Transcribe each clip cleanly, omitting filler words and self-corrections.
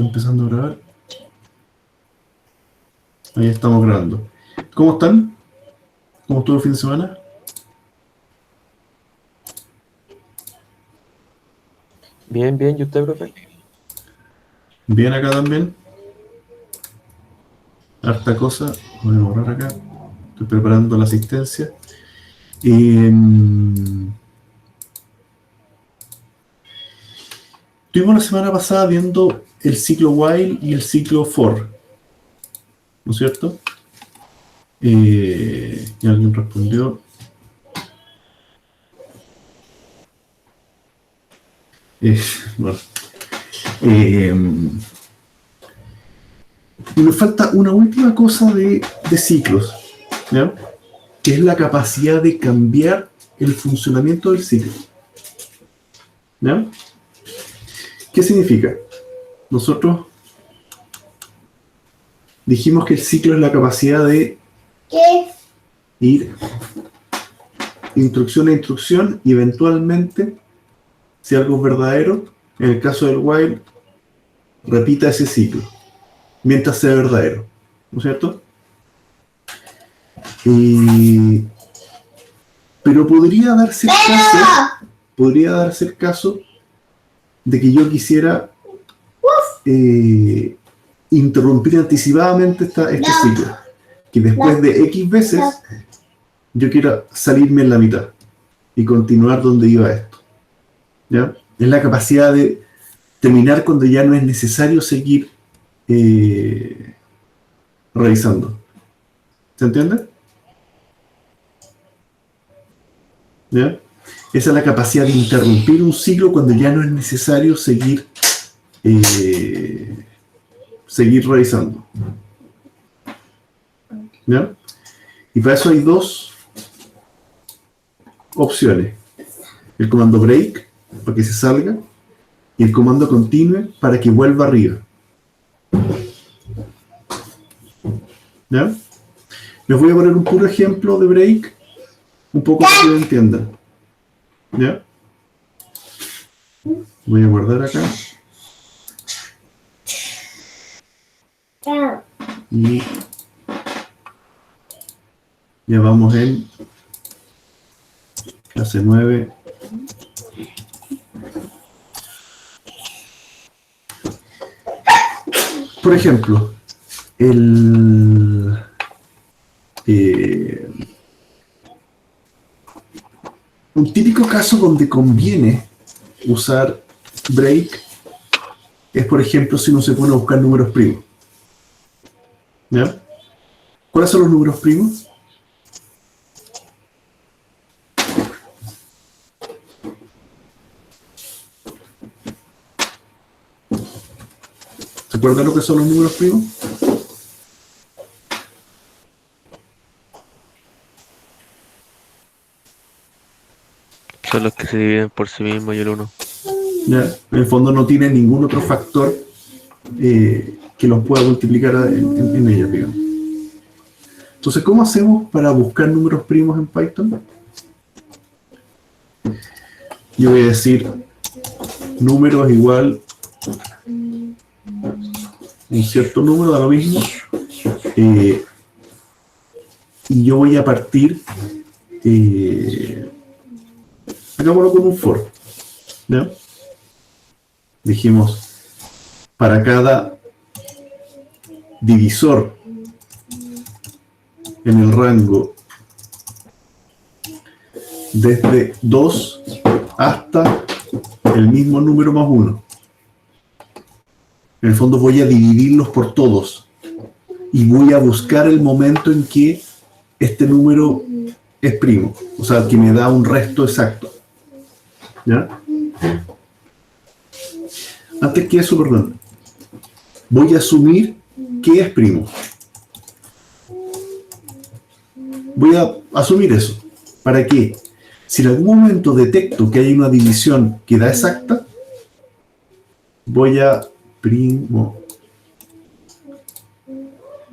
está empezando a grabar. Ahí estamos grabando. ¿Cómo están? ¿Cómo estuvo el fin de semana? Bien, bien, ¿y usted, profe? Bien acá también. Harta cosa. Voy a borrar acá. Estoy preparando la asistencia. Estuvimos la semana pasada viendo el ciclo while y el ciclo for, ¿no es cierto? Y alguien respondió. Bueno. Y me falta una última cosa de ciclos, ¿ya? Que es la capacidad de cambiar el funcionamiento del ciclo, ¿ya? ¿Qué significa? Nosotros dijimos que el ciclo es la capacidad de ir instrucción a instrucción y eventualmente, si algo es verdadero, en el caso del while, repita ese ciclo mientras sea verdadero, ¿no es cierto? Pero podría darse el caso de que yo quisiera interrumpir anticipadamente este ciclo, que después de X veces yo quiero salirme en la mitad y continuar donde iba esto, ¿ya? Es la capacidad de terminar cuando ya no es necesario seguir revisando. ¿Se entiende? ¿Ya? Esa es la capacidad de interrumpir un ciclo cuando ya no es necesario seguir revisando. ¿Ya? Y para eso hay dos opciones. El comando break, para que se salga, y el comando continue, para que vuelva arriba. ¿Ya? Les voy a poner un puro ejemplo de break, un poco para que lo entiendan. ¿Ya? Voy a guardar acá. Y ya vamos en clase 9. Por ejemplo, un típico caso donde conviene usar break es, por ejemplo, si uno se pone a buscar números primos. ¿Ya? ¿Cuáles son los números primos? ¿Se acuerdan lo que son los números primos? Son los que se dividen por sí mismos y el 1. ¿Ya? En el fondo no tiene ningún otro factor que los pueda multiplicar en ellos, digamos. Entonces, ¿cómo hacemos para buscar números primos en Python? Yo voy a decir números igual un cierto número, da lo mismo, y yo voy a partir, hagámoslo con un for, ¿no? Dijimos, para cada divisor en el rango desde 2 hasta el mismo número más 1. En el fondo voy a dividirlos por todos y voy a buscar el momento en que este número es primo, o sea, que me da un resto exacto. ¿Ya? Antes que eso, perdón, voy a asumir que es primo. Voy a asumir eso. ¿Para qué? Si en algún momento detecto que hay una división que da exacta, voy a primo.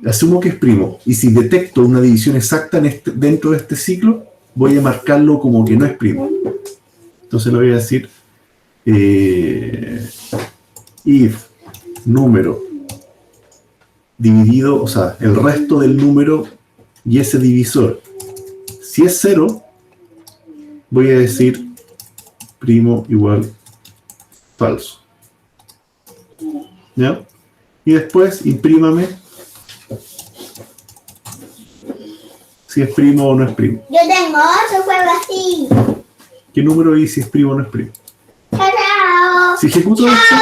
Asumo que es primo. Y si detecto una división exacta dentro de este ciclo, voy a marcarlo como que no es primo. Entonces le voy a decir if número dividido, o sea, el resto del número y ese divisor. Si es 0, voy a decir primo igual falso. ¿Ya? Y después imprímame si es primo o no es primo. Yo tengo otro juego así. ¿Qué número y si es primo o no es primo? Chao, chao. Si ejecuto Chao, esto,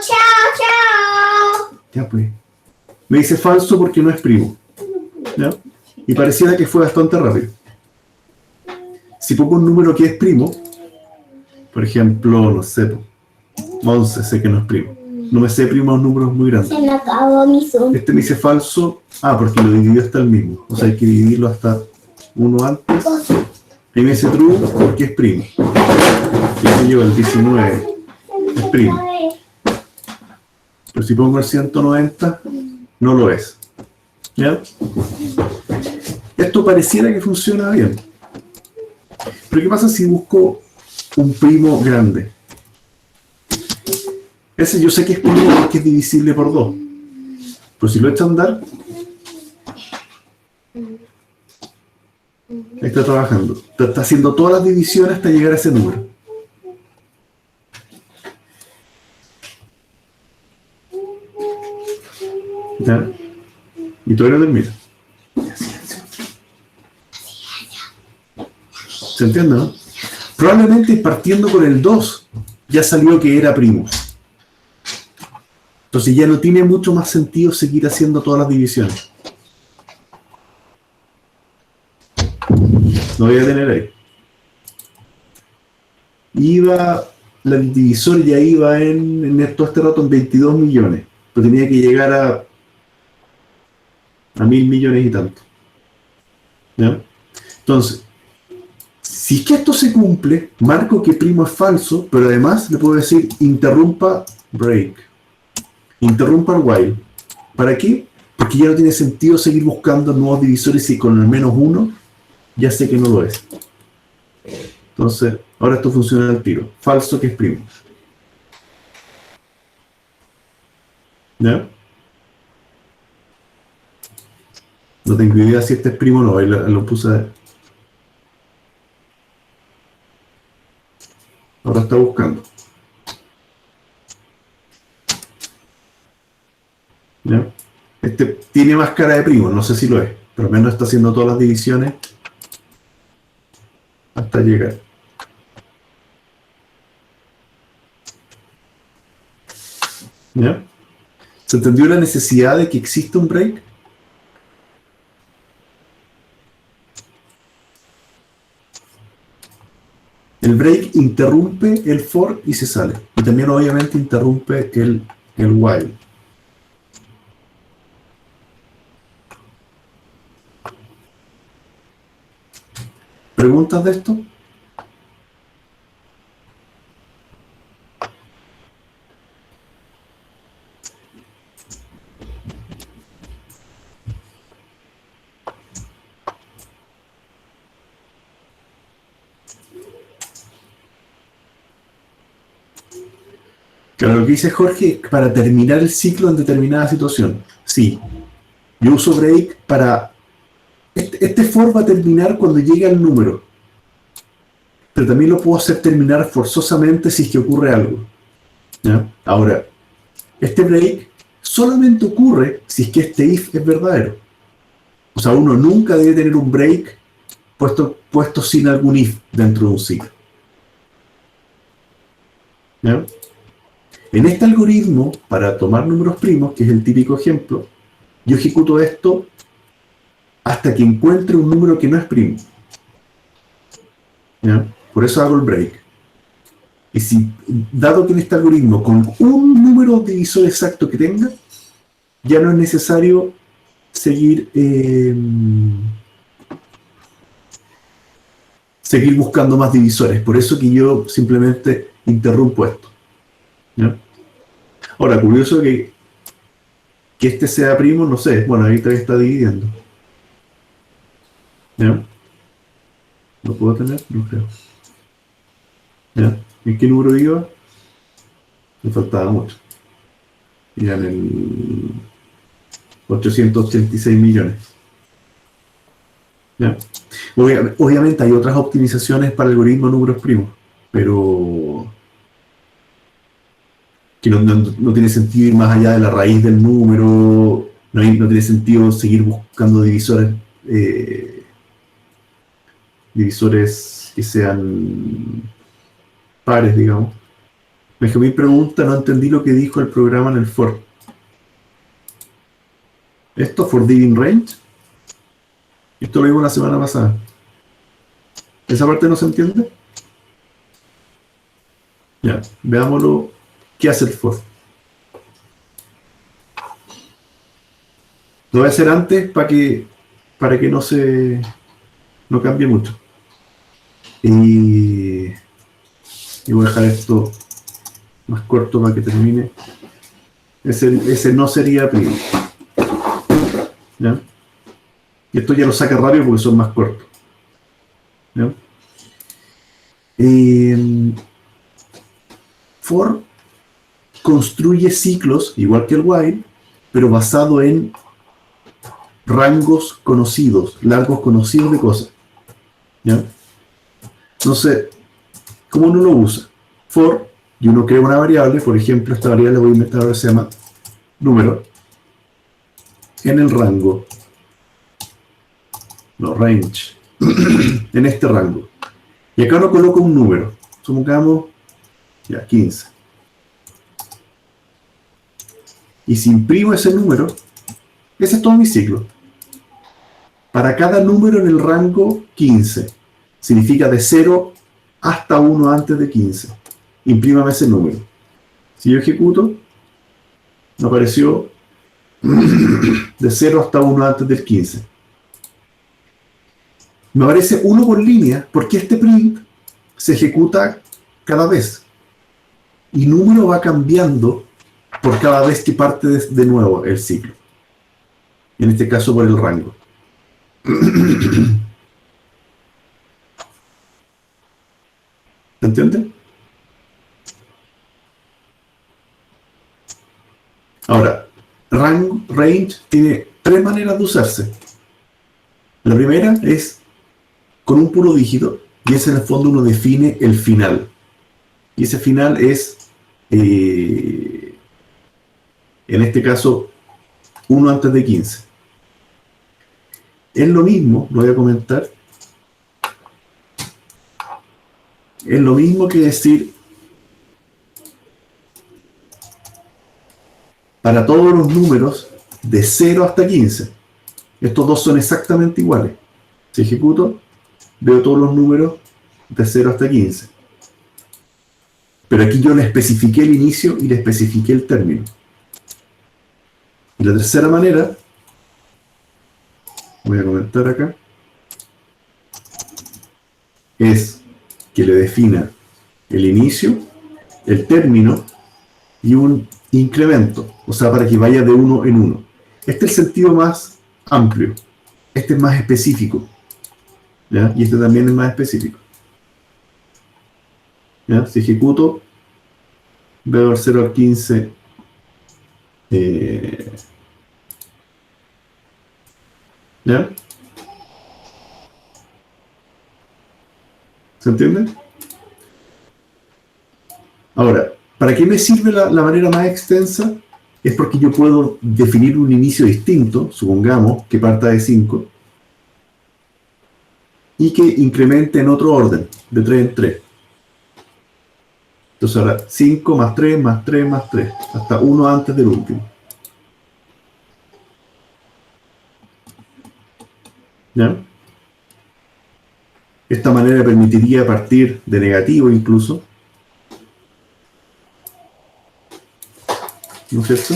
chao, chao. ya pues, me dice falso porque no es primo. ¿Ya? Y pareciera que fue bastante rápido. Si pongo un número que es primo, por ejemplo, no sé, 11, sé que no es primo. No me sé primo a números muy grandes. Se me acabó mi Zoom. Este me dice falso, porque lo dividió hasta el mismo. O sea, hay que dividirlo hasta uno antes. Y me dice true porque es primo. Y se lleva el 19, es primo. Pero si pongo el 190, no lo es. ¿Ya? Esto pareciera que funciona bien. Pero ¿qué pasa si busco un primo grande? Ese yo sé que es primo porque es divisible por 2. Pero si lo echo a andar, ahí está trabajando. Está haciendo todas las divisiones hasta llegar a ese número. ¿Ya? Y todavía no termina. ¿Se entiende, no? Probablemente partiendo con el 2 ya salió que era primo. Entonces ya no tiene mucho más sentido seguir haciendo todas las divisiones. Lo voy a tener ahí. El divisor ya iba en todo este rato en 22 millones. Pero tenía que llegar a 1000 millones y tanto. ¿Ya? Entonces, si es que esto se cumple, marco que primo es falso, pero además le puedo decir interrumpa break. Interrumpa el while. ¿Para qué? Porque ya no tiene sentido seguir buscando nuevos divisores y con al menos uno ya sé que no lo es. Entonces, ahora esto funciona al tiro. Falso que es primo. ¿Ya? No tengo idea si este es primo o no. Ahí lo puse. Ahora está buscando. ¿Ya? Este tiene más cara de primo, no sé si lo es, pero al menos está haciendo todas las divisiones hasta llegar. ¿Ya? ¿Se entendió la necesidad de que exista un break? El break interrumpe el for y se sale. Y también obviamente interrumpe el while. ¿Preguntas de esto? Claro, lo que dice Jorge, para terminar el ciclo en determinada situación. Sí, yo uso break para... Este for va a terminar cuando llegue al número. Pero también lo puedo hacer terminar forzosamente si es que ocurre algo. ¿Ya? Ahora, este break solamente ocurre si es que este if es verdadero. O sea, uno nunca debe tener un break puesto sin algún if dentro de un ciclo. ¿Ya? En este algoritmo, para tomar números primos, que es el típico ejemplo, yo ejecuto esto hasta que encuentre un número que no es primo. ¿Ya? Por eso hago el break. Y si, dado que en este algoritmo, con un número divisor exacto que tenga, ya no es necesario seguir buscando más divisores. Por eso que yo simplemente interrumpo esto. ¿Ya? Ahora, curioso que este sea primo, no sé. Bueno, ahí todavía está dividiendo. ¿Ya? ¿Lo puedo tener? No creo. ¿Ya? ¿En qué número iba? Me faltaba mucho. Eran el 886 millones. ¿Ya? Obviamente hay otras optimizaciones para el algoritmo de números primos, pero que no tiene sentido ir más allá de la raíz del número, no tiene sentido seguir buscando divisores que sean pares, digamos. Benjamín pregunta, no entendí lo que dijo el programa en el for. ¿Esto for diving range? Esto lo vimos la semana pasada. ¿Esa parte no se entiende? Ya, veámoslo. ¿Qué hace el for? Lo voy a hacer antes para que no cambie mucho. Y voy a dejar esto más corto para que termine. Ese no sería primo. ¿Ya? Y esto ya lo saca rápido porque son más cortos. ¿Ya? For construye ciclos, igual que el while, pero basado en rangos conocidos, largos conocidos de cosas. ¿Ya? Entonces, ¿cómo uno lo usa? For, y uno crea una variable, por ejemplo, esta variable voy a inventar ahora, se llama número, en el rango, no, range, en este rango. Y acá uno coloca un número, supongamos, ya, 15. Y si imprimo ese número, ese es todo mi ciclo. Para cada número en el rango 15, significa de 0 hasta 1 antes de 15. Imprímame ese número. Si yo ejecuto, me apareció de 0 hasta 1 antes del 15. Me aparece 1 por línea porque este print se ejecuta cada vez. Y número va cambiando por cada vez que parte de nuevo el ciclo. En este caso por el rango. ¿Se entiende? Ahora, range tiene 3 maneras de usarse. La primera es con un puro dígito, y ese en el fondo uno define el final. Y ese final es, en este caso, 1 antes de 15. Es lo mismo, lo voy a comentar, es lo mismo que decir para todos los números de 0 hasta 15. Estos dos son exactamente iguales. Si ejecuto, veo todos los números de 0 hasta 15. Pero aquí yo le especifiqué el inicio y le especifiqué el término. Y la tercera manera, voy a comentar acá, es que le defina el inicio, el término y un incremento, o sea, para que vaya de 1 en 1. Este es el sentido más amplio, este es más específico, ¿ya? Y este también es más específico. ¿Ya? Si ejecuto, veo el 0 al 15, ¿ya? ¿Se entiende? Ahora, ¿para qué me sirve la manera más extensa? Es porque yo puedo definir un inicio distinto, supongamos que parta de 5, y que incremente en otro orden, de 3 en 3. Entonces ahora 5 más 3 más 3 más 3, hasta 1 antes del último. ¿Ya? Esta manera permitiría partir de negativo incluso. ¿No es cierto?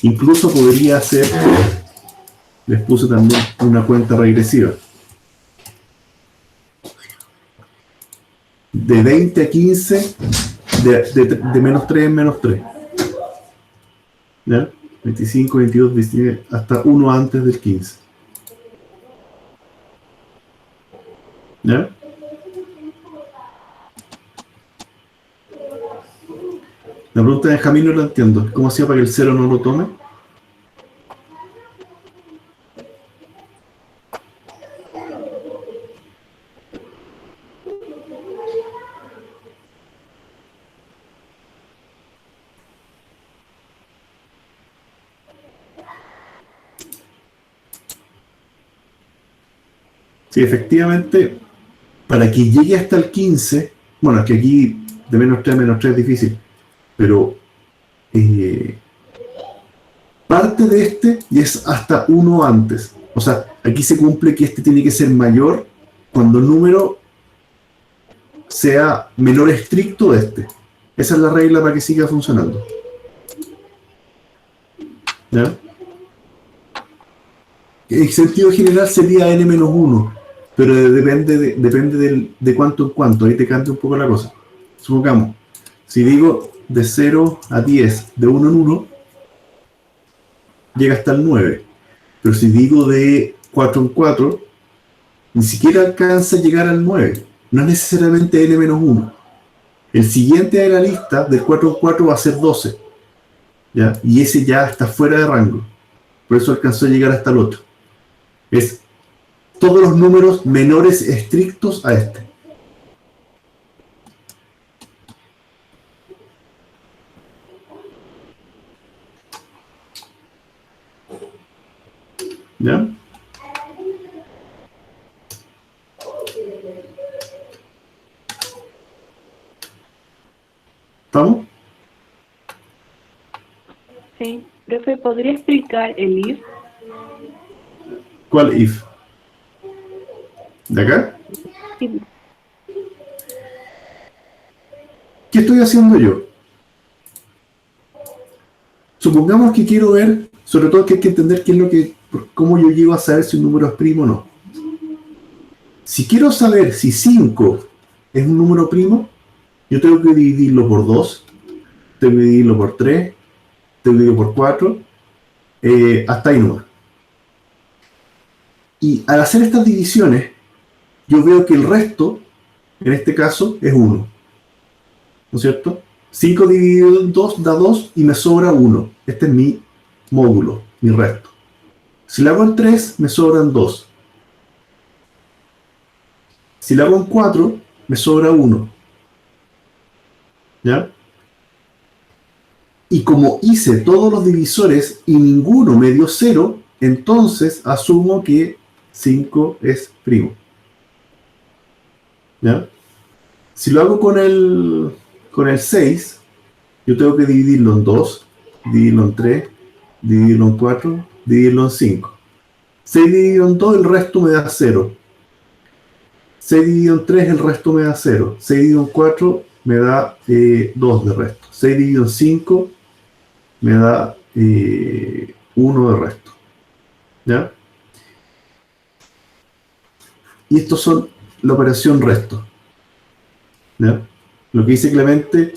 Incluso podría hacer, les puse también una cuenta regresiva. De 20 a 15, de menos 3 en menos 3. ¿Ya? 25, 22, 29, hasta 1 antes del 15. ¿Ya? La pregunta de Benjamín no la entiendo. ¿Cómo hacía para que el 0 no lo tome? Sí, efectivamente, para que llegue hasta el 15, bueno, es que aquí de -3 a -3 es difícil, pero parte de este y es hasta 1 antes. O sea, aquí se cumple que este tiene que ser mayor cuando el número sea menor estricto de este. Esa es la regla para que siga funcionando. ¿Ya? En sentido general sería n-1, pero depende de cuánto en cuánto. Ahí te cambia un poco la cosa. Supongamos, si digo de 0 a 10, de 1 en 1, llega hasta el 9. Pero si digo de 4 en 4, ni siquiera alcanza a llegar al 9. No es necesariamente n-1. El siguiente de la lista, del 4 en 4, va a ser 12. ¿Ya? Y ese ya está fuera de rango. Por eso alcanzó a llegar hasta el 8. Es todos los números menores estrictos a este. ¿Ya? ¿Estamos? Sí. Profe, ¿podría explicar el if? ¿Cuál if? ¿De acá? Sí. ¿Qué estoy haciendo yo? Supongamos que quiero ver, sobre todo que hay que entender qué es lo que, cómo yo llego a saber si un número es primo o no. Si quiero saber si 5 es un número primo, yo tengo que dividirlo por 2, tengo que dividirlo por 3, tengo que dividirlo por 4, hasta ahí nomás. Y al hacer estas divisiones, yo veo que el resto, en este caso, es 1. ¿No es cierto? 5 dividido en 2 da 2 y me sobra 1. Este es mi módulo, mi resto. Si lo hago en 3, me sobran 2. Si lo hago en 4, me sobra 1. ¿Ya? Y como hice todos los divisores y ninguno me dio 0, entonces asumo que 5 es primo. ¿Ya? Si lo hago con el 6, yo tengo que dividirlo en 2, dividirlo en 3, dividirlo en 4, dividirlo en 5. 6 dividido en 2, el resto me da 0. 6 dividido en 3, el resto me da 0. 6 dividido en 4, me da 2 de resto. 6 dividido en 5, me da 1 de resto. ¿Ya? Y estos son la operación resto. ¿Ya? Lo que dice Clemente,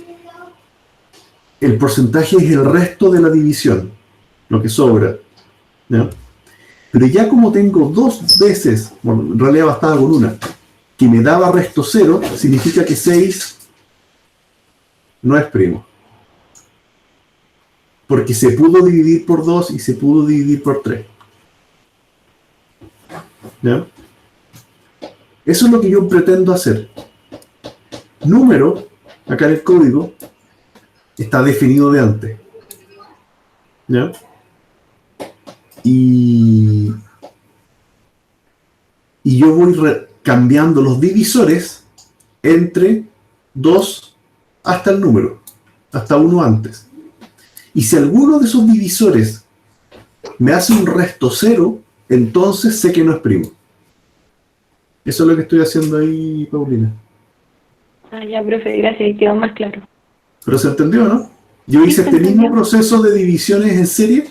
el porcentaje es el resto de la división, lo que sobra. ¿Ya? Pero ya como tengo 2 veces, bueno, en realidad bastaba con una, que me daba resto 0, significa que 6 no es primo. Porque se pudo dividir por 2 y se pudo dividir por 3. ¿Ya? Eso es lo que yo pretendo hacer. Número, acá en el código, está definido de antes. ¿Ya? Y yo voy cambiando los divisores entre 2 hasta el número, hasta 1 antes. Y si alguno de esos divisores me hace un resto 0, entonces sé que no es primo. Eso es lo que estoy haciendo ahí, Paulina. Ah, ya, profe, gracias, quedó más claro. Pero se entendió, ¿no? Yo hice este mismo proceso de divisiones en serie,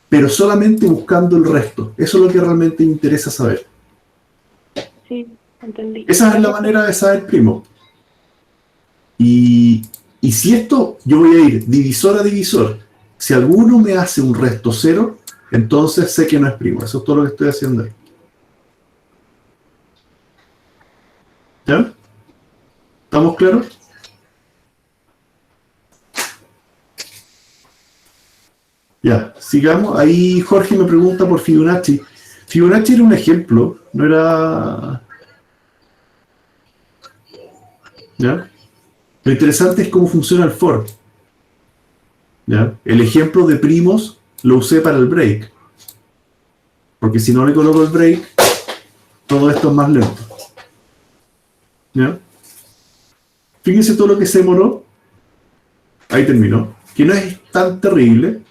pero solamente buscando el resto. Eso es lo que realmente me interesa saber. Sí, entendí. Esa es la manera de saber primo. Y si esto, yo voy a ir divisor a divisor. Si alguno me hace un resto 0, entonces sé que no es primo. Eso es todo lo que estoy haciendo ahí. ¿Ya? ¿Estamos claros? Ya, sigamos. Ahí Jorge me pregunta por Fibonacci. Fibonacci era un ejemplo, no era... ¿Ya? Lo interesante es cómo funciona el for. ¿Ya? El ejemplo de primos lo usé para el break. Porque si no le coloco el break, todo esto es más lento. ¿Ya? Fíjense todo lo que se demoró. Ahí terminó. Que no es tan terrible.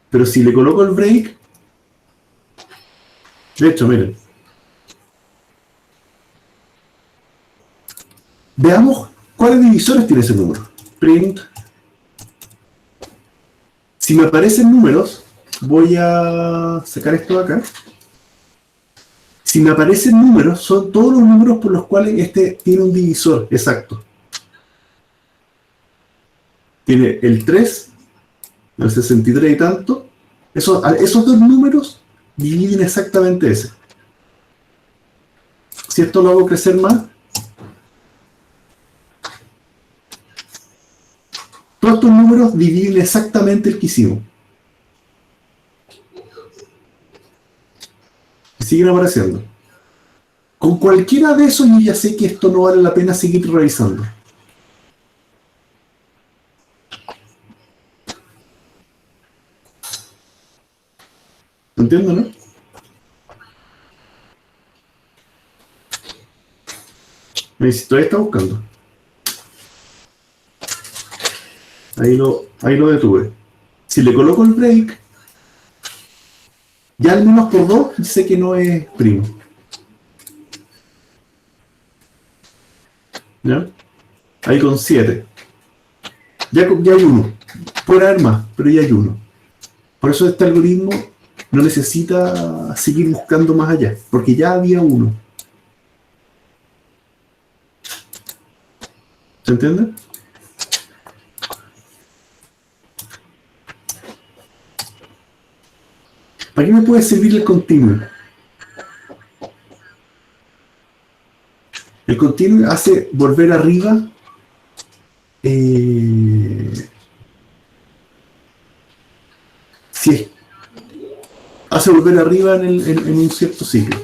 Pero si le coloco el break... De hecho, miren. Veamos cuáles divisores tiene ese número. Print. Si me aparecen números, voy a sacar esto de acá. Si me aparecen números, son todos los números por los cuales este tiene un divisor exacto. Tiene el 3, el 63 y tanto. Esos dos números dividen exactamente ese. Si esto lo hago crecer más, todos estos números dividen exactamente el que hicimos. Y siguen apareciendo. Con cualquiera de esos yo ya sé que esto no vale la pena seguir revisando. ¿Entienden, no? Me dice, todavía está buscando. Ahí lo detuve. Si le coloco el break, ya al menos por 2 sé que no es primo. ¿Ya? Ahí con 7. Ya hay 1. Puede haber más, pero ya hay 1. Por eso este algoritmo no necesita seguir buscando más allá, porque ya había 1. ¿Se entiende? ¿Para qué me puede servir el continuo? El continuo hace volver arriba hace volver arriba en un cierto ciclo.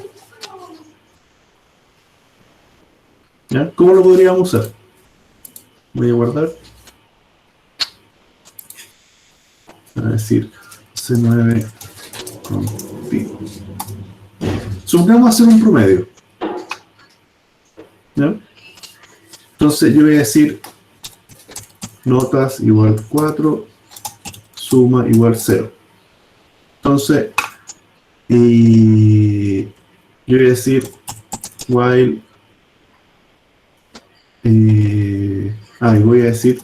¿Ya? ¿Cómo lo podríamos usar? Voy a guardar. A decir C9 con pi. Supongamos hacer un promedio. ¿Ya? Entonces yo voy a decir notas igual 4, suma igual 0. Entonces, y yo voy a decir while y voy a decir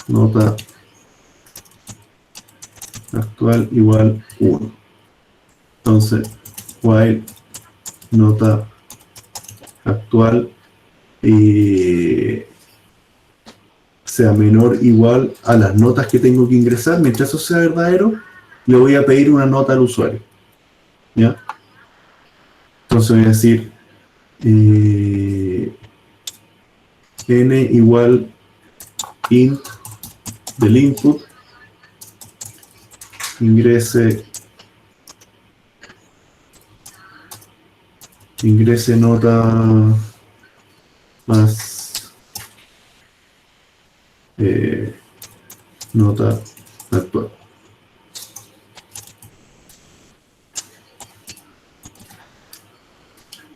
nota actual igual 1. Entonces, while nota actual sea menor o igual a las notas que tengo que ingresar, mientras eso sea verdadero, le voy a pedir una nota al usuario. ¿Ya? Entonces voy a decir n igual int del input ingrese nota más nota actual.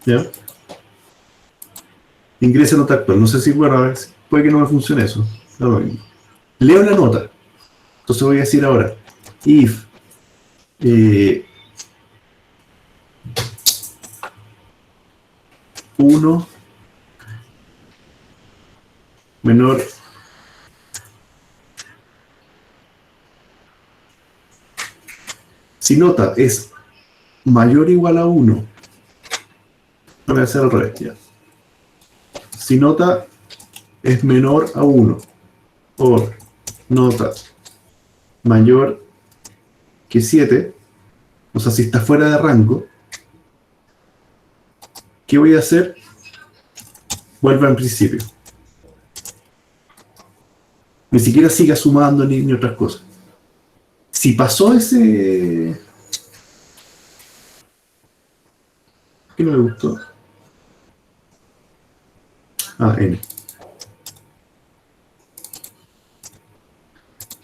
¿Ya? Ingrese nota actual. No sé si, bueno, a ver, puede que no me funcione eso. No lo mismo. Leo la nota. Entonces voy a decir ahora, if 1 menor si nota es mayor o igual a 1, voy a hacer al revés ya. Si nota es menor a 1 o nota mayor que 7, o sea, si está fuera de rango, ¿qué voy a hacer? Vuelvo al principio. Ni siquiera siga sumando ni otras cosas. Si pasó ese... ¿Qué no me gustó? Ah, N.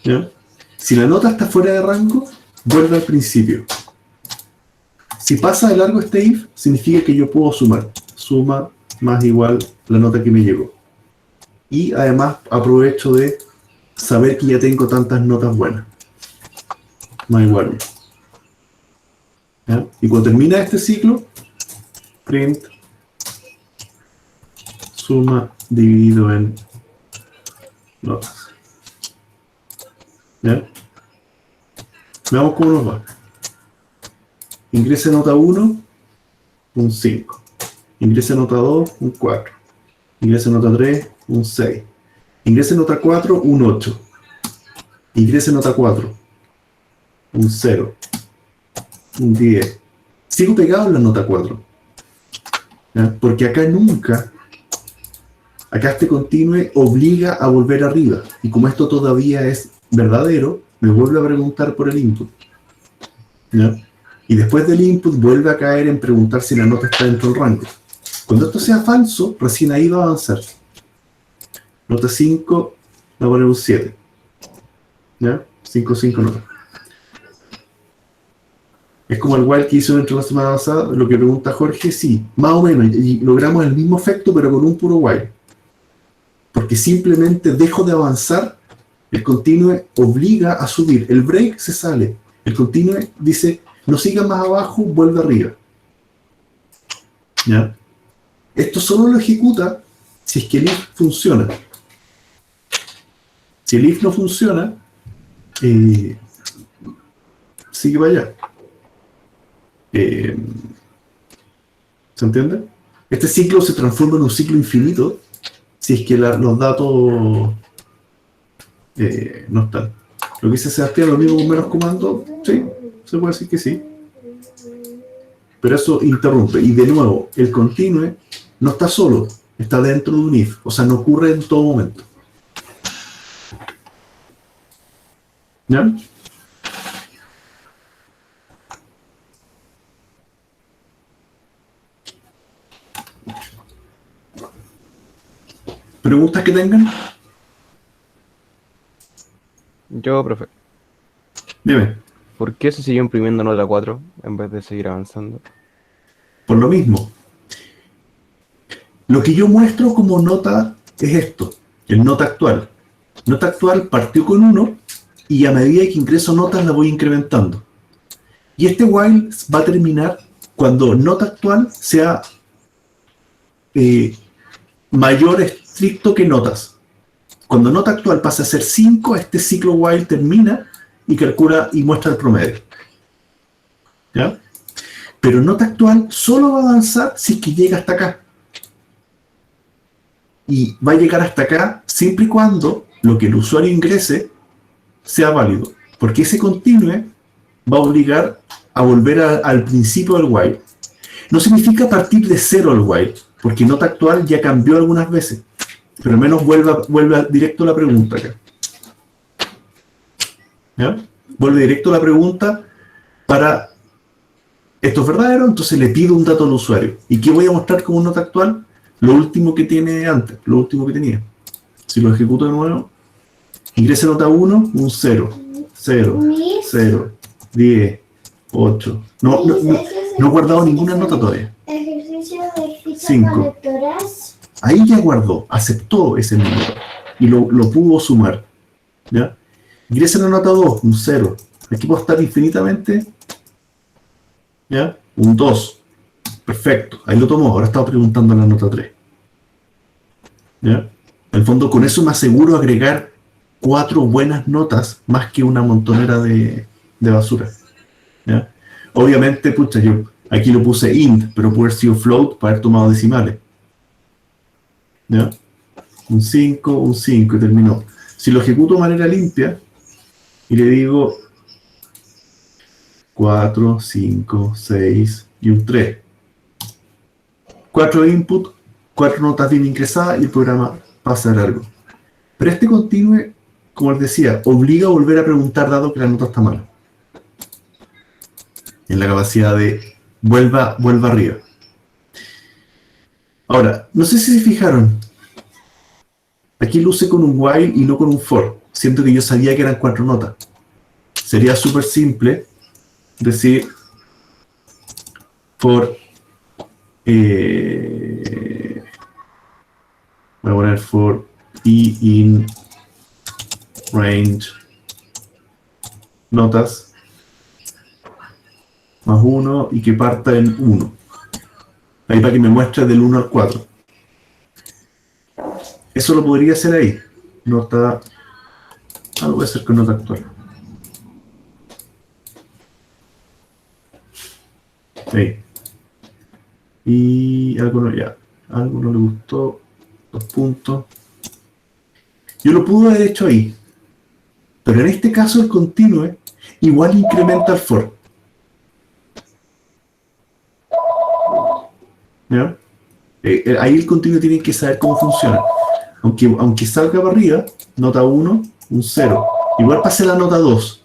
¿Ya? Si la nota está fuera de rango, vuelve al principio. Si pasa de largo este if, significa que yo puedo sumar. Suma más igual la nota que me llegó. Y además aprovecho de saber que ya tengo tantas notas buenas. Más igual. ¿Ya? Y cuando termina este ciclo, print suma dividido en notas. ¿Ya? Veamos cómo nos va. Ingrese nota 1, un 5. Ingrese nota 2, un 4. Ingrese nota 3, un 6. Ingrese nota 4, un 8. Ingrese nota 4, un 0. Un 10. Sigo pegado en la nota 4. ¿Ya? Porque acá nunca, acá este continue obliga a volver arriba. Y como esto todavía es verdadero, me vuelve a preguntar por el input. ¿Ya? Y después del input vuelve a caer en preguntar si la nota está dentro del rango. Cuando esto sea falso, recién ahí va a avanzar. Nota 5, va a poner un 7. ¿Ya? 5, 5 notas. Es como el while que hizo dentro de la semana pasada, lo que pregunta Jorge, sí, más o menos, y logramos el mismo efecto, pero con un puro while. Porque simplemente dejo de avanzar, el continue obliga a subir, el break se sale, el continue dice, no siga más abajo, vuelve arriba. ¿Ya? Esto solo lo ejecuta si es que el if funciona. Si el if no funciona, sigue para allá. ¿Se entiende? Este ciclo se transforma en un ciclo infinito si es que los datos no están. Lo que dice Sebastián, lo mismo con menos comandos, sí, se puede decir que sí. Pero eso interrumpe. Y de nuevo, el continue no está solo, está dentro de un if. O sea, no ocurre en todo momento. ¿Ya? ¿Preguntas que tengan? Yo, profe, Dime. ¿por qué se siguió imprimiendo nota 4 en vez de seguir avanzando? Por lo mismo. Lo que yo muestro como nota es esto, el nota actual. Nota actual partió con 1 y a medida que ingreso notas la voy incrementando. Y este while va a terminar cuando nota actual sea mayor estricto que notas. Cuando nota actual pasa a ser 5, este ciclo while termina y calcula y muestra el promedio. ¿Ya? Pero nota actual solo va a avanzar si es que llega hasta acá. Y va a llegar hasta acá siempre y cuando lo que el usuario ingrese sea válido. Porque ese continue va a obligar a volver al principio del while. No significa partir de cero el while, porque nota actual ya cambió algunas veces. Pero al menos vuelve directo a la pregunta acá. ¿Ya? Vuelve directo a la pregunta para... ¿Esto es verdadero? Entonces le pido un dato al usuario. ¿Y qué voy a mostrar como nota actual? Lo último que tiene antes, lo último que tenía. Si lo ejecuto de nuevo, ingrese nota 1, un 0, 0, 0, 10, 8. No he guardado ninguna nota todavía. Ejercicio de fichas 5. conectoras. Ahí ya guardó, aceptó ese número y lo pudo sumar. ¿Ya? Ingrese la nota 2, un 0. Aquí puedo estar infinitamente. ¿Ya? Un 2. Perfecto, ahí lo tomó. Ahora estaba preguntando la nota 3. ¿Ya? En el fondo, con eso me aseguro agregar 4 buenas notas más que una montonera de basura. ¿Ya? Obviamente, pucha, yo aquí lo puse int, pero puede haber sido float para haber tomado decimales. ¿Ya? Un 5 y terminó. Si lo ejecuto de manera limpia y le digo 4, 5, 6 y un 3. 4 input, 4 notas bien ingresadas y el programa pasa de largo. Pero este continue como les decía, obliga a volver a preguntar dado que la nota está mala. En la capacidad de vuelva arriba. Ahora, no sé si se fijaron. Aquí lo usé con un while y no con un for. Siento que yo sabía que eran 4 notas. Sería súper simple decir for voy a poner for i in range notas más 1 y que parta en 1. Ahí para que me muestre del 1 al 4. Eso lo podría hacer ahí. Nota. Lo voy a hacer con nota actual. Ahí. Y algo no, ya. Algo no le gustó. 2 puntos. Yo lo pude haber hecho ahí. Pero en este caso el continue igual incrementa el for. ¿Ya? Ahí el continuo tiene que saber cómo funciona. Aunque salga para arriba, nota 1, un 0. Igual pasé la nota 2.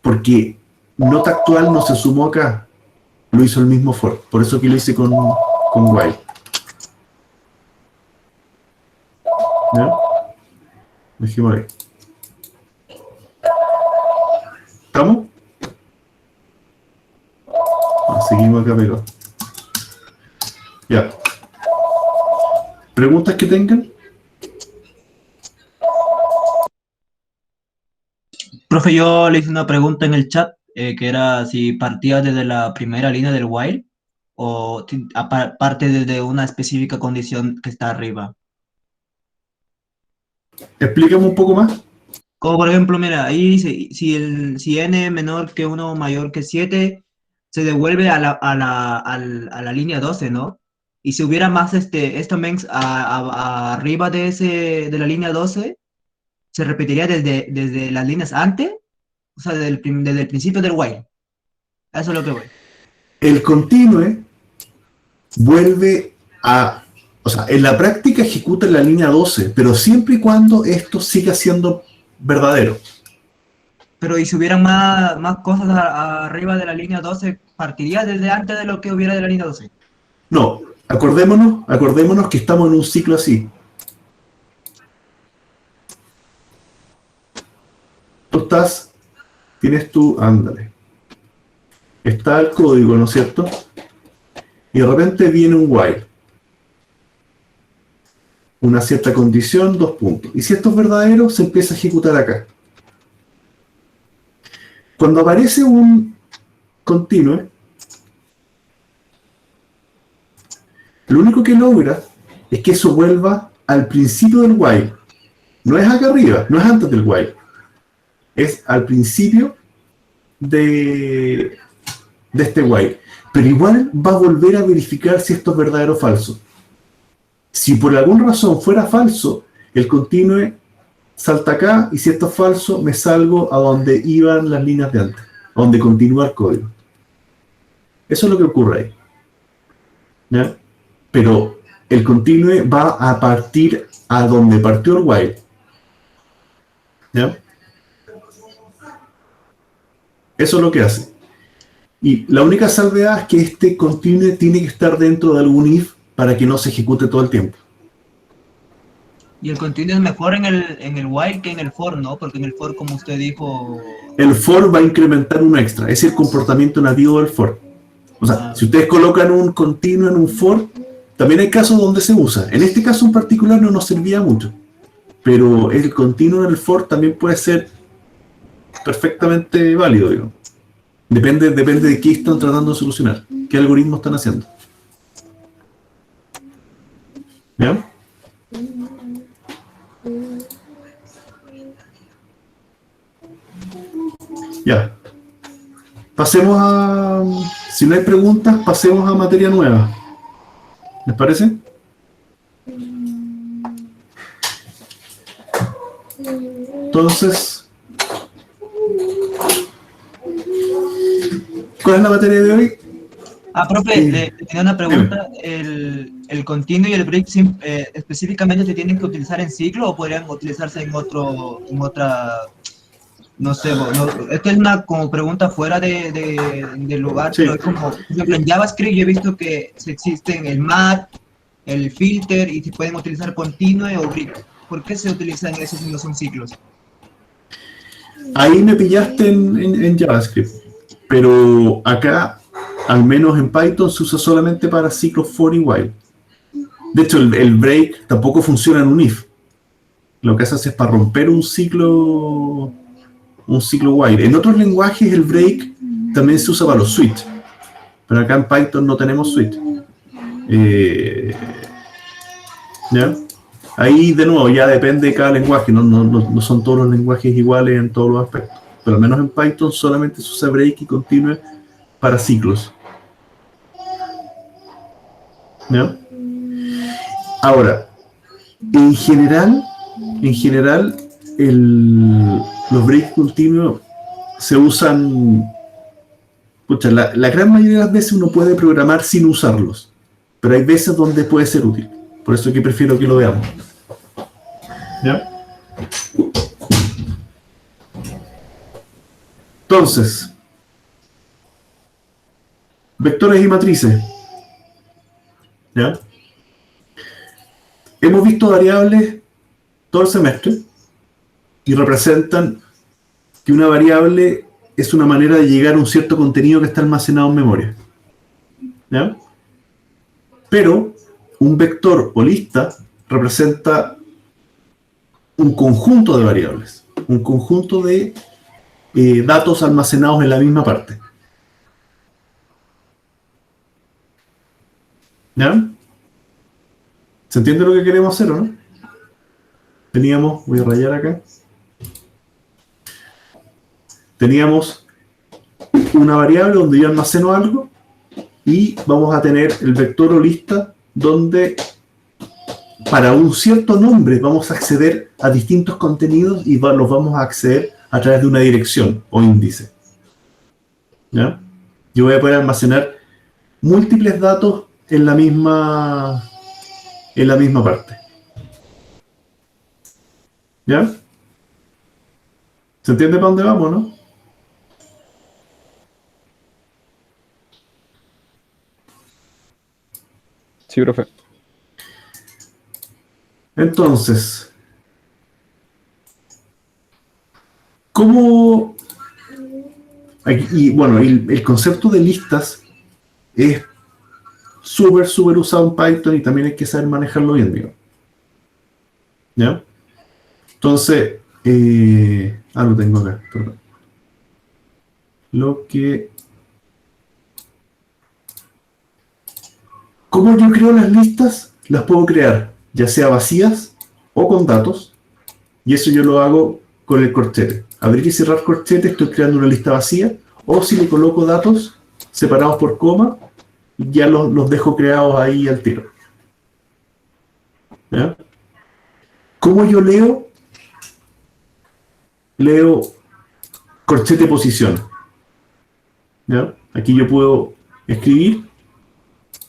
Porque nota actual no se sumó acá. Lo hizo el mismo for. Por eso que lo hice con while. ¿Ya? Dejémoslo ahí. ¿Estamos? Seguimos acá pegado. Ya. ¿Preguntas que tengan? Profe, yo le hice una pregunta en el chat, que era si partía desde la primera línea del while o parte desde una específica condición que está arriba. Explícame un poco más. Como por ejemplo, mira, ahí dice, si n menor que 1 mayor que 7, se devuelve a la línea 12, ¿no? Y si hubiera más esto mens arriba de la línea 12, se repetiría desde las líneas antes, o sea, desde el principio del while. Eso es lo que voy. El continue vuelve a... O sea, en la práctica ejecuta en la línea 12, pero siempre y cuando esto siga siendo verdadero. Pero y si hubieran más cosas arriba de la línea 12, ¿partiría desde antes de lo que hubiera de la línea 12? No, acordémonos que estamos en un ciclo así. Ándale. Está el código, ¿no es cierto? Y de repente viene un while. Una cierta condición, 2 puntos. Y si esto es verdadero, se empieza a ejecutar acá. Cuando aparece un continue, lo único que logra es que eso vuelva al principio del while. No es acá arriba, no es antes del while. Es al principio de este while. Pero igual va a volver a verificar si esto es verdadero o falso. Si por alguna razón fuera falso, el continue salta acá y si esto es falso, me salgo a donde iban las líneas de antes, a donde continúa el código. Eso es lo que ocurre ahí. ¿Ya? Pero el continue va a partir a donde partió el while. ¿Ya? Eso es lo que hace. Y la única salvedad es que este continue tiene que estar dentro de algún if para que no se ejecute todo el tiempo. Y el continuo es mejor en el while que en el for, ¿no? Porque en el for, como usted dijo... El for va a incrementar un extra. Es el comportamiento nativo del for. O sea, si ustedes colocan un continuo en un for, también hay casos donde se usa. En este caso en particular no nos servía mucho. Pero el continuo en el for también puede ser perfectamente válido, digo. Depende de qué están tratando de solucionar. ¿Qué algoritmo están haciendo? ¿Ya? Ya. Pasemos a... Si no hay preguntas, pasemos a materia nueva. ¿Les parece? Entonces, ¿cuál es la materia de hoy? Profe, tenía una pregunta. ¿El continuo y el break específicamente se tienen que utilizar en ciclo o podrían utilizarse en otra, no sé, esto es una como pregunta fuera del lugar, Sí. pero es como, por ejemplo, en JavaScript yo he visto que existen el mat, el filter y se pueden utilizar continuo o break. ¿Por qué se utilizan esos si no son ciclos? Ahí me pillaste en JavaScript, pero acá, al menos en Python, se usa solamente para ciclos for y while. De hecho, el break tampoco funciona en un if. Lo que hace es para romper un ciclo while. En otros lenguajes el break también se usa para los switch, pero acá en Python no tenemos switch. ¿Ya? Ahí, de nuevo, ya depende de cada lenguaje, no son todos los lenguajes iguales en todos los aspectos. Pero al menos en Python solamente se usa break y continue para ciclos. ¿Ya? Ahora, en general, los breaks continuos se usan... Pucha, la gran mayoría de las veces uno puede programar sin usarlos, pero hay veces donde puede ser útil. Por eso es que prefiero que lo veamos. ¿Ya? Entonces, vectores y matrices. ¿Ya? Hemos visto variables todo el semestre y representan que una variable es una manera de llegar a un cierto contenido que está almacenado en memoria. ¿Ya? Pero un vector o lista representa un conjunto de variables, un conjunto de datos almacenados en la misma parte. ¿Ya? ¿Se entiende lo que queremos hacer o no? Voy a rayar acá. Teníamos una variable donde yo almaceno algo y vamos a tener el vector o lista donde para un cierto nombre vamos a acceder a distintos contenidos y los vamos a acceder a través de una dirección o índice. ¿Ya? Yo voy a poder almacenar múltiples datos en la misma parte. ¿Ya? ¿Se entiende para dónde vamos, no? Sí, profe. Entonces, ¿cómo? Y bueno, el concepto de listas es súper usado en Python y también hay que saber manejarlo bien, digo. ¿Ya? Entonces, lo tengo acá, perdón. ¿Cómo yo creo las listas? Las puedo crear, ya sea vacías o con datos, y eso yo lo hago con el corchete. Abrir y cerrar corchete, estoy creando una lista vacía, o si le coloco datos separados por coma, ya los dejo creados ahí al tiro. ¿Ya? ¿Cómo yo leo? Leo corchete posición. ¿Ya? Aquí yo puedo escribir,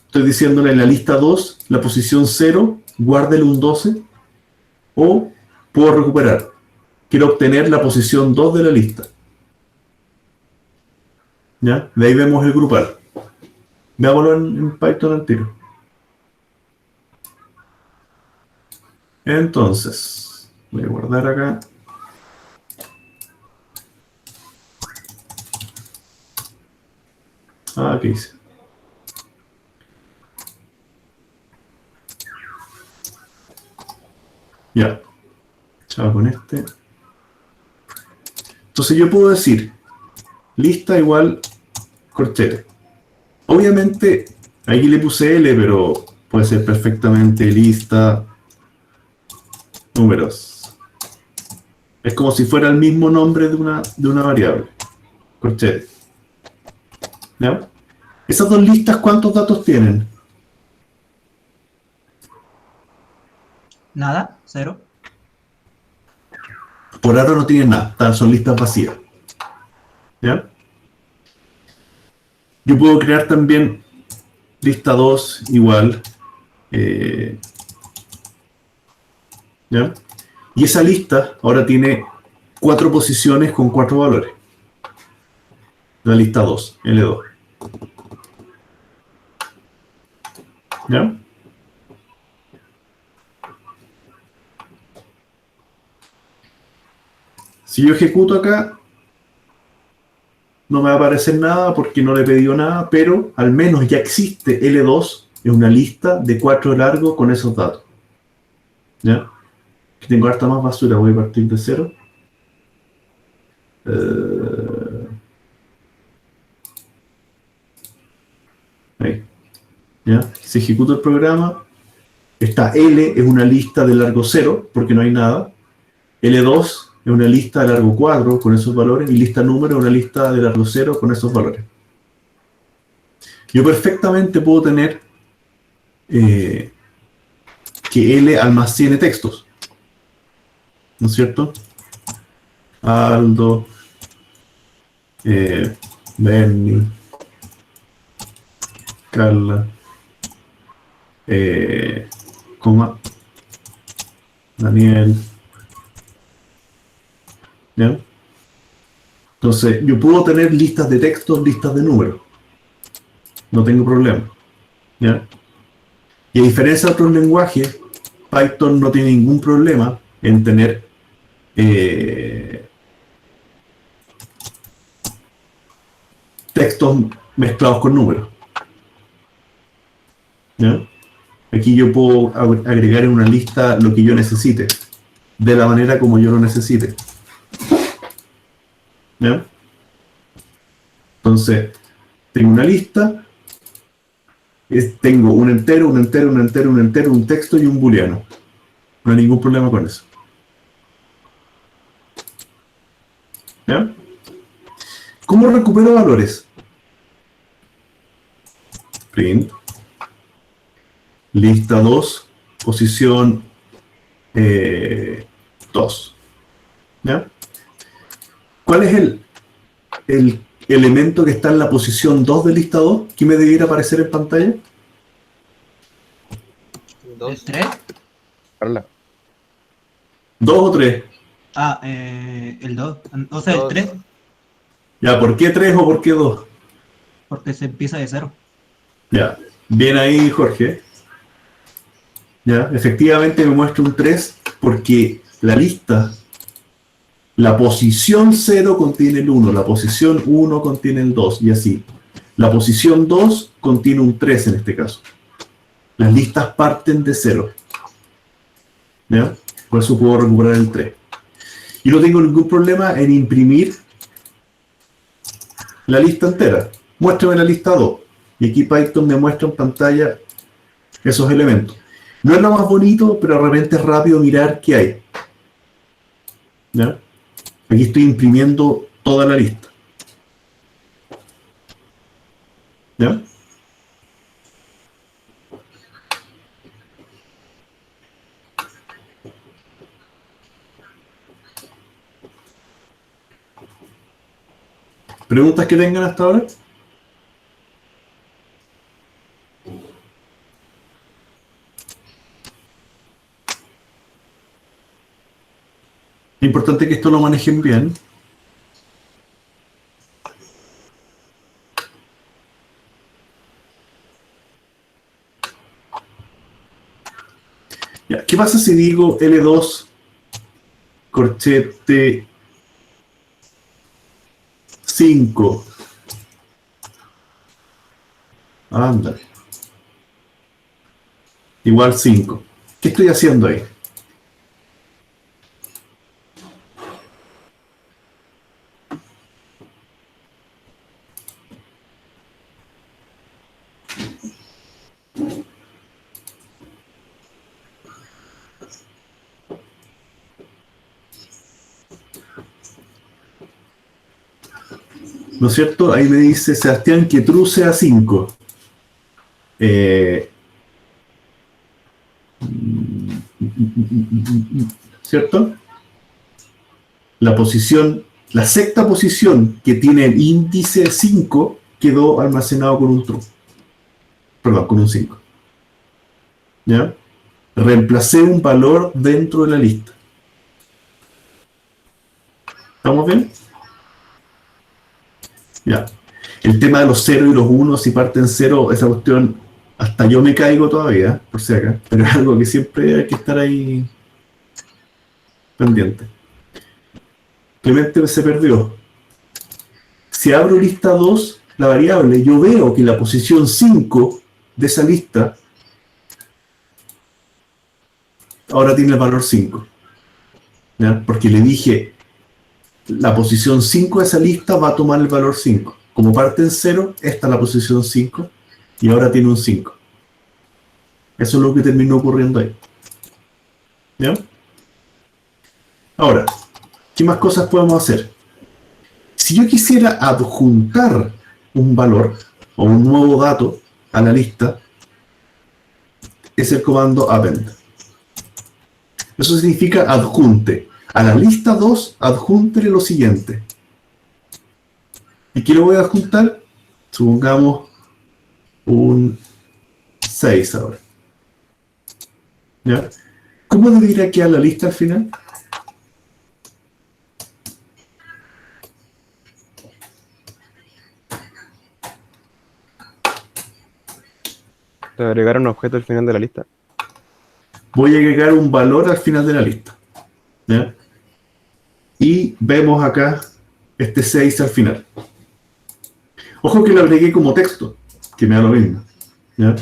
estoy diciéndole en la lista 2, la posición 0, guárdele un 12, o puedo recuperar. Quiero obtener la posición 2 de la lista. ¿Ya? De ahí vemos el grupal. Veámoslo en Python al tiro. Entonces, voy a guardar acá. ¿Qué hice? Ya. Chao con este. Entonces yo puedo decir lista igual corchete. Obviamente, aquí le puse L, pero puede ser perfectamente lista números. Es como si fuera el mismo nombre de una variable. Corchete. ¿Ya? Esas dos listas, ¿cuántos datos tienen? Nada, 0. Por ahora no tienen nada, son listas vacías. ¿Ya? Yo puedo crear también lista 2 igual, ¿ya? Y esa lista ahora tiene 4 posiciones con 4 valores. La lista 2, L2. ¿Ya? Si yo ejecuto acá, no me va a aparecer nada porque no le he pedido nada, pero al menos ya existe L2 en una lista de 4 largo con esos datos. ¿Ya? Aquí tengo harta más basura, voy a partir de 0. Ahí. ¿Ya? Se ejecuta el programa. Esta L es una lista de largo 0 porque no hay nada. L2 es una lista de largo 4 con esos valores. Y lista número es una lista de largo 0 con esos valores. Yo perfectamente puedo tener que L almacene textos. ¿No es cierto? Aldo, Benny, Carla, coma, Daniel. ¿Ya? Entonces, yo puedo tener listas de textos, listas de números. No tengo problema. ¿Ya? Y a diferencia de otros lenguajes, Python no tiene ningún problema en tener textos mezclados con números. ¿Ya? Aquí yo puedo agregar en una lista lo que yo necesite, de la manera como yo lo necesite. ¿Ya? Entonces, tengo una lista, tengo un entero, un entero, un entero, un entero, un texto y un booleano. No hay ningún problema con eso. ¿Ya? ¿Cómo recupero valores? Print. Lista 2, posición 2. ¿Ya? ¿Cuál es el elemento que está en la posición 2 de lista 2? ¿Qué me debiera aparecer en pantalla? ¿El 3? Carla. 2 o 3. Ah, el 2. O sea, el Dos. 3, Ya, ¿por qué 3 o por qué 2? porque se empieza de 0. Ya, bien ahí, Jorge. Ya, efectivamente me muestra un 3 porque la lista, la posición 0 contiene el 1, la posición 1 contiene el 2 y así. La posición 2 contiene un 3 en este caso. Las listas parten de 0. ¿Ya? Por eso puedo recuperar el 3. Y no tengo ningún problema en imprimir la lista entera. Muéstrame la lista 2. Y aquí Python me muestra en pantalla esos elementos. No es lo más bonito, pero de repente es rápido mirar qué hay. ¿Ya? Aquí estoy imprimiendo toda la lista. ¿Ya? ¿Preguntas que tengan hasta ahora? Es importante que esto lo manejen bien. Ya, ¿qué pasa si digo L2 corchete 5? Ándale. Igual 5. ¿Qué estoy haciendo ahí? ¿No es cierto? Ahí me dice Sebastián que true sea 5. ¿Cierto? La posición, la sexta posición que tiene el índice 5 quedó almacenado con un true. perdón, con un 5. ¿Ya? Reemplacé un valor dentro de la lista. ¿Estamos bien? Ya. El tema de los 0 y los 1, si parten 0, esa cuestión, hasta yo me caigo todavía, por si acá, pero es algo que siempre hay que estar ahí pendiente. Clemente se perdió. Si abro lista 2, la variable, yo veo que la posición 5 de esa lista ahora tiene el valor 5. ¿Ya? Porque le dije, la posición 5 de esa lista va a tomar el valor 5. Como parte en 0, esta es la posición 5 y ahora tiene un 5. Eso es lo que terminó ocurriendo ahí. ¿Ya? Ahora, ¿qué más cosas podemos hacer? Si yo quisiera adjuntar un valor o un nuevo dato a la lista, es el comando append. Eso significa adjunte. A la lista 2, adjúntele lo siguiente. ¿Y qué le voy a adjuntar? Supongamos un 6 ahora. ¿Ya? ¿Cómo debería quedar la lista al final? Te agregar un objeto al final de la lista. Voy a agregar un valor al final de la lista. ¿Ya? Y vemos acá este 6 al final. Ojo que lo agregué como texto, que me da lo mismo. ¿Ya?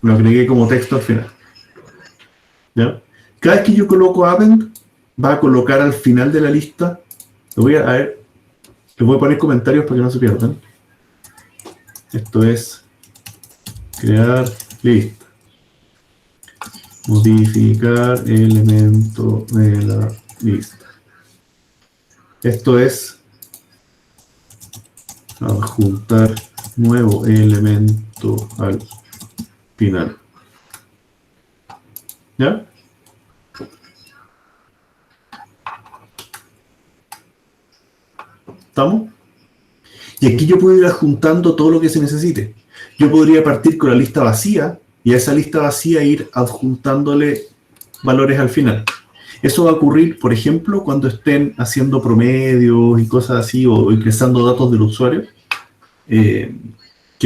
Lo agregué como texto al final. ¿Ya? Cada vez que yo coloco append, va a colocar al final de la lista. Lo voy a ver. Les voy a poner comentarios para que no se pierdan. Esto es crear lista. Modificar elemento de la lista. Esto es adjuntar nuevo elemento al final. ¿Ya? ¿Estamos? Y aquí yo puedo ir adjuntando todo lo que se necesite. Yo podría partir con la lista vacía y a esa lista vacía ir adjuntándole valores al final. Eso va a ocurrir, por ejemplo, cuando estén haciendo promedios y cosas así, o ingresando datos del usuario, que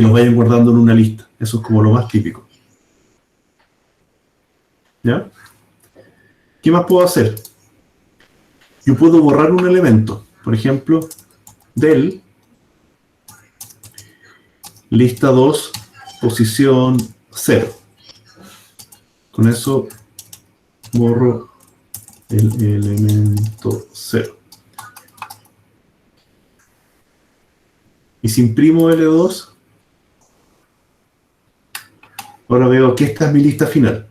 los vayan guardando en una lista. Eso es como lo más típico. ¿Ya? ¿Qué más puedo hacer? Yo puedo borrar un elemento. Por ejemplo, del lista 2, posición 0. Con eso borro el elemento 0. Y si imprimo L2, ahora veo que esta es mi lista final.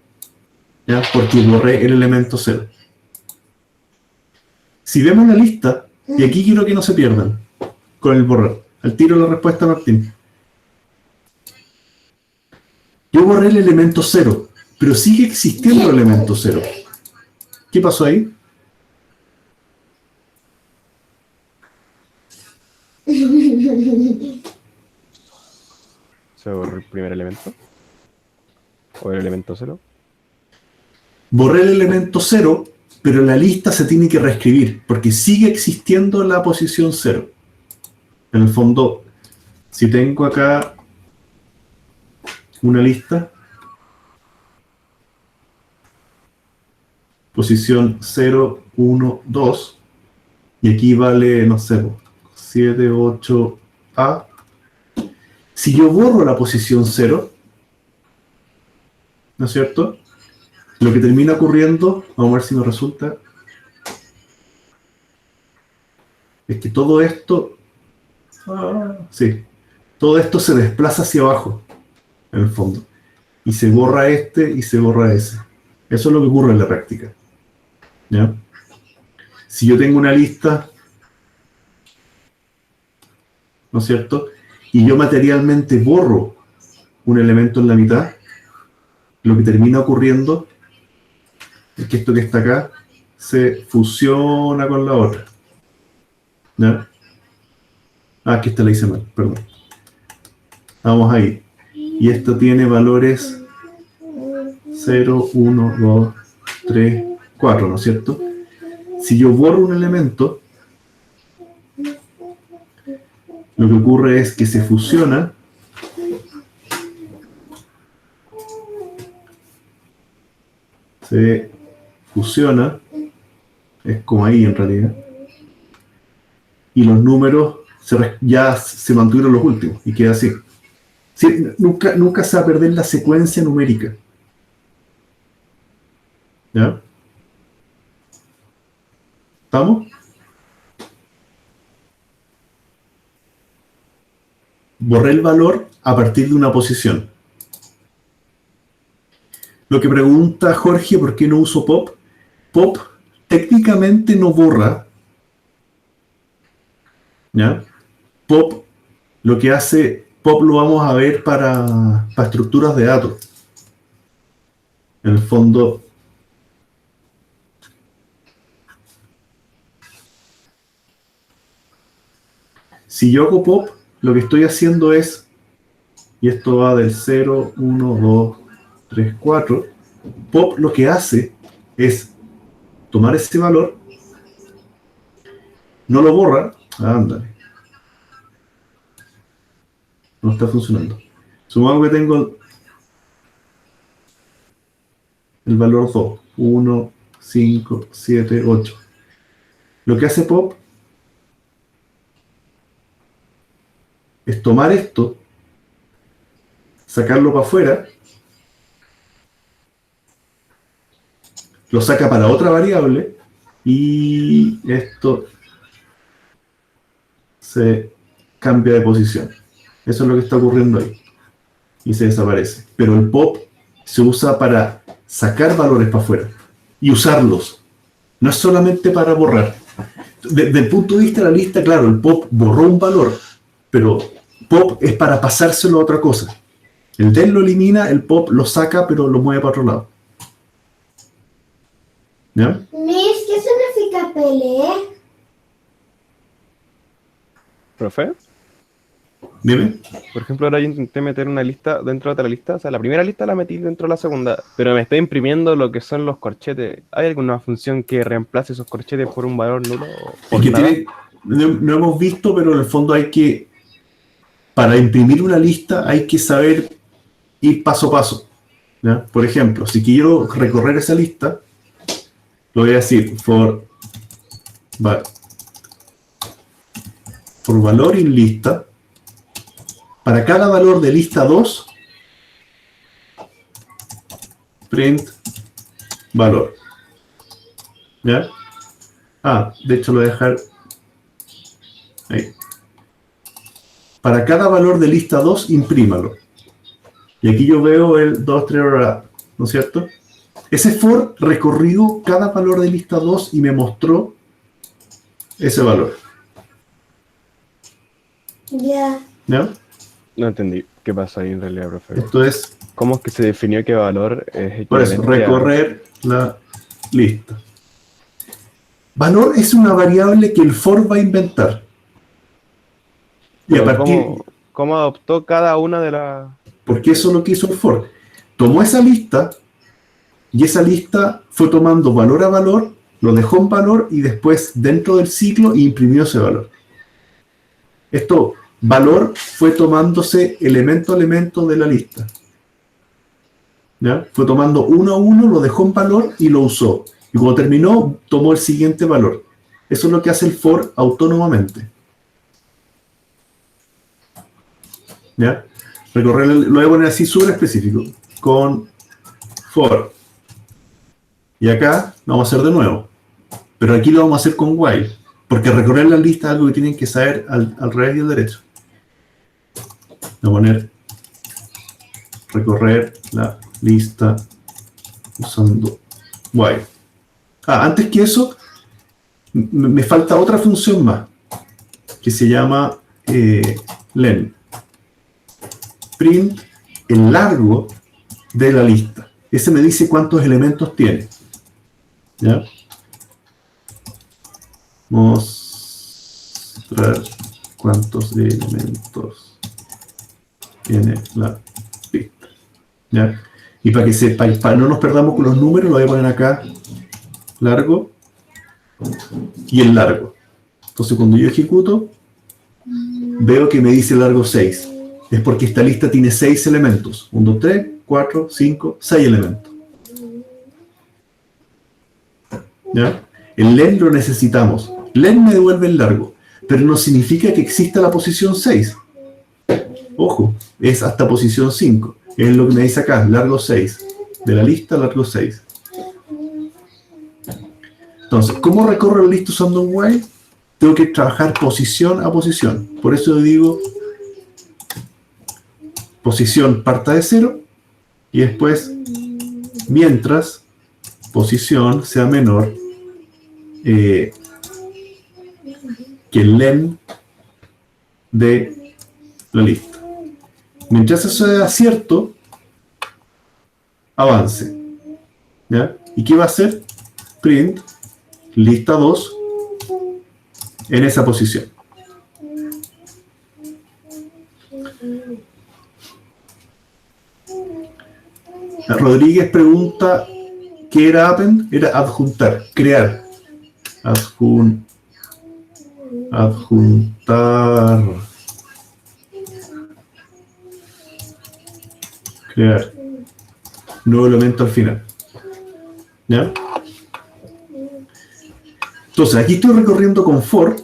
¿Ya? Porque borré el elemento 0. Si vemos la lista, y aquí quiero que no se pierdan con el borrar. Al tiro la respuesta, Martín. Yo borré el elemento 0, pero sigue existiendo el elemento 0. ¿Qué pasó ahí? ¿Se borró el primer elemento? ¿O el elemento 0? Borré el elemento 0, pero la lista se tiene que reescribir, porque sigue existiendo la posición 0. En el fondo, si tengo acá una lista, posición 0, 1, 2, y aquí vale, no sé, 7, 8, A. Si yo borro la posición 0, ¿no es cierto? Lo que termina ocurriendo, vamos a ver si nos resulta, es que todo esto, sí, todo esto se desplaza hacia abajo, en el fondo, y se borra este y se borra ese. Eso es lo que ocurre en la práctica. ¿Ya? Si yo tengo una lista, ¿no es cierto? Y yo materialmente borro un elemento en la mitad, lo que termina ocurriendo es que esto que está acá se fusiona con la otra. ¿Ya? Ah, aquí esta la hice mal, perdón. Vamos ahí. Y esto tiene valores 0, 1, 2, 3, 4, ¿no es cierto? Si yo borro un elemento, lo que ocurre es que se fusiona es como ahí en realidad, y los números ya se mantuvieron los últimos, y queda así. Sí, nunca se va a perder la secuencia numérica. ¿Ya? ¿Estamos? Borré el valor a partir de una posición. Lo que pregunta Jorge, ¿por qué no uso pop? Pop técnicamente no borra. ¿Ya? Pop, lo que hace, pop lo vamos a ver para estructuras de datos. En el fondo, si yo hago pop, lo que estoy haciendo es, y esto va del 0, 1, 2, 3, 4, pop lo que hace es tomar ese valor, no lo borra, ándale, no está funcionando. Supongamos que tengo el valor 2, 1, 5, 7, 8. Lo que hace pop es tomar esto, sacarlo para afuera, lo saca para otra variable y esto se cambia de posición. Eso es lo que está ocurriendo ahí. Y se desaparece. Pero el pop se usa para sacar valores para afuera y usarlos. No es solamente para borrar. Desde el punto de vista de la lista, claro, el pop borró un valor, pero pop es para pasárselo a otra cosa. El del lo elimina, el pop lo saca, pero lo mueve para otro lado. ¿Ya? Miss, ¿qué significa pele? ¿Profe? Dime. Por ejemplo, ahora yo intenté meter una lista dentro de otra lista. O sea, la primera lista la metí dentro de la segunda, pero me está imprimiendo lo que son los corchetes. ¿Hay alguna función que reemplace esos corchetes por un valor nulo? Es que no hemos visto, pero en el fondo hay que, para imprimir una lista, hay que saber ir paso a paso. ¿Ya? Por ejemplo, si quiero recorrer esa lista, lo voy a decir for valor in lista. Para cada valor de lista 2, print valor. ¿Ya? De hecho lo voy a dejar ahí. Para cada valor de lista 2, imprímalo. Y aquí yo veo el 2, 3, ¿no es cierto? Ese for recorrió cada valor de lista 2 y me mostró ese valor. Ya. ¿Ya? No entendí qué pasa ahí en realidad, profe. Esto es, ¿Cómo es que se definió qué valor es por eso, equivalente a- recorrer la lista. Valor es una variable que el for va a inventar. Y a Pero partir... ¿cómo adoptó cada una de las... Porque eso es lo que hizo el for. Tomó esa lista y esa lista fue tomando valor a valor, lo dejó en valor y después dentro del ciclo imprimió ese valor. Esto, valor, fue tomándose elemento a elemento de la lista. ¿Ya? Fue tomando uno a uno, lo dejó en valor y lo usó. Y cuando terminó, tomó el siguiente valor. Eso es lo que hace el for autónomamente. ¿Ya? Recorrer, lo voy a poner así súper específico. Con for. Y acá lo vamos a hacer de nuevo. Pero aquí lo vamos a hacer con while. Porque recorrer la lista es algo que tienen que saber al revés y al derecho. Voy a poner recorrer la lista usando while. Antes que eso, me falta otra función más. Que se llama len. Print el largo de la lista. Ese me dice cuántos elementos tiene. ¿Ya? Mostrar cuántos elementos en la lista. ¿Ya? Y para no nos perdamos con los números, lo voy a poner acá largo y el largo. Entonces cuando yo ejecuto, veo que me dice largo 6. Es porque esta lista tiene 6 elementos. 1, 2, 3, 4, 5, 6 elementos. ¿Ya? El len lo necesitamos. Len me devuelve el largo, pero no significa que exista la posición 6. Ojo, es hasta posición 5. Es lo que me dice acá, largo 6. De la lista, largo 6. Entonces, ¿cómo recorro la lista usando un while? Tengo que trabajar posición a posición. Por eso yo digo, posición parta de 0, y después, mientras posición sea menor que el len de la lista. Mientras eso sea cierto, avance. ¿Ya? ¿Y qué va a hacer? Print lista 2 en esa posición. Rodríguez pregunta ¿qué era append? Era adjuntar, crear. Adjuntar. Crear. Nuevo elemento al final. ¿Ya? Entonces, aquí estoy recorriendo con for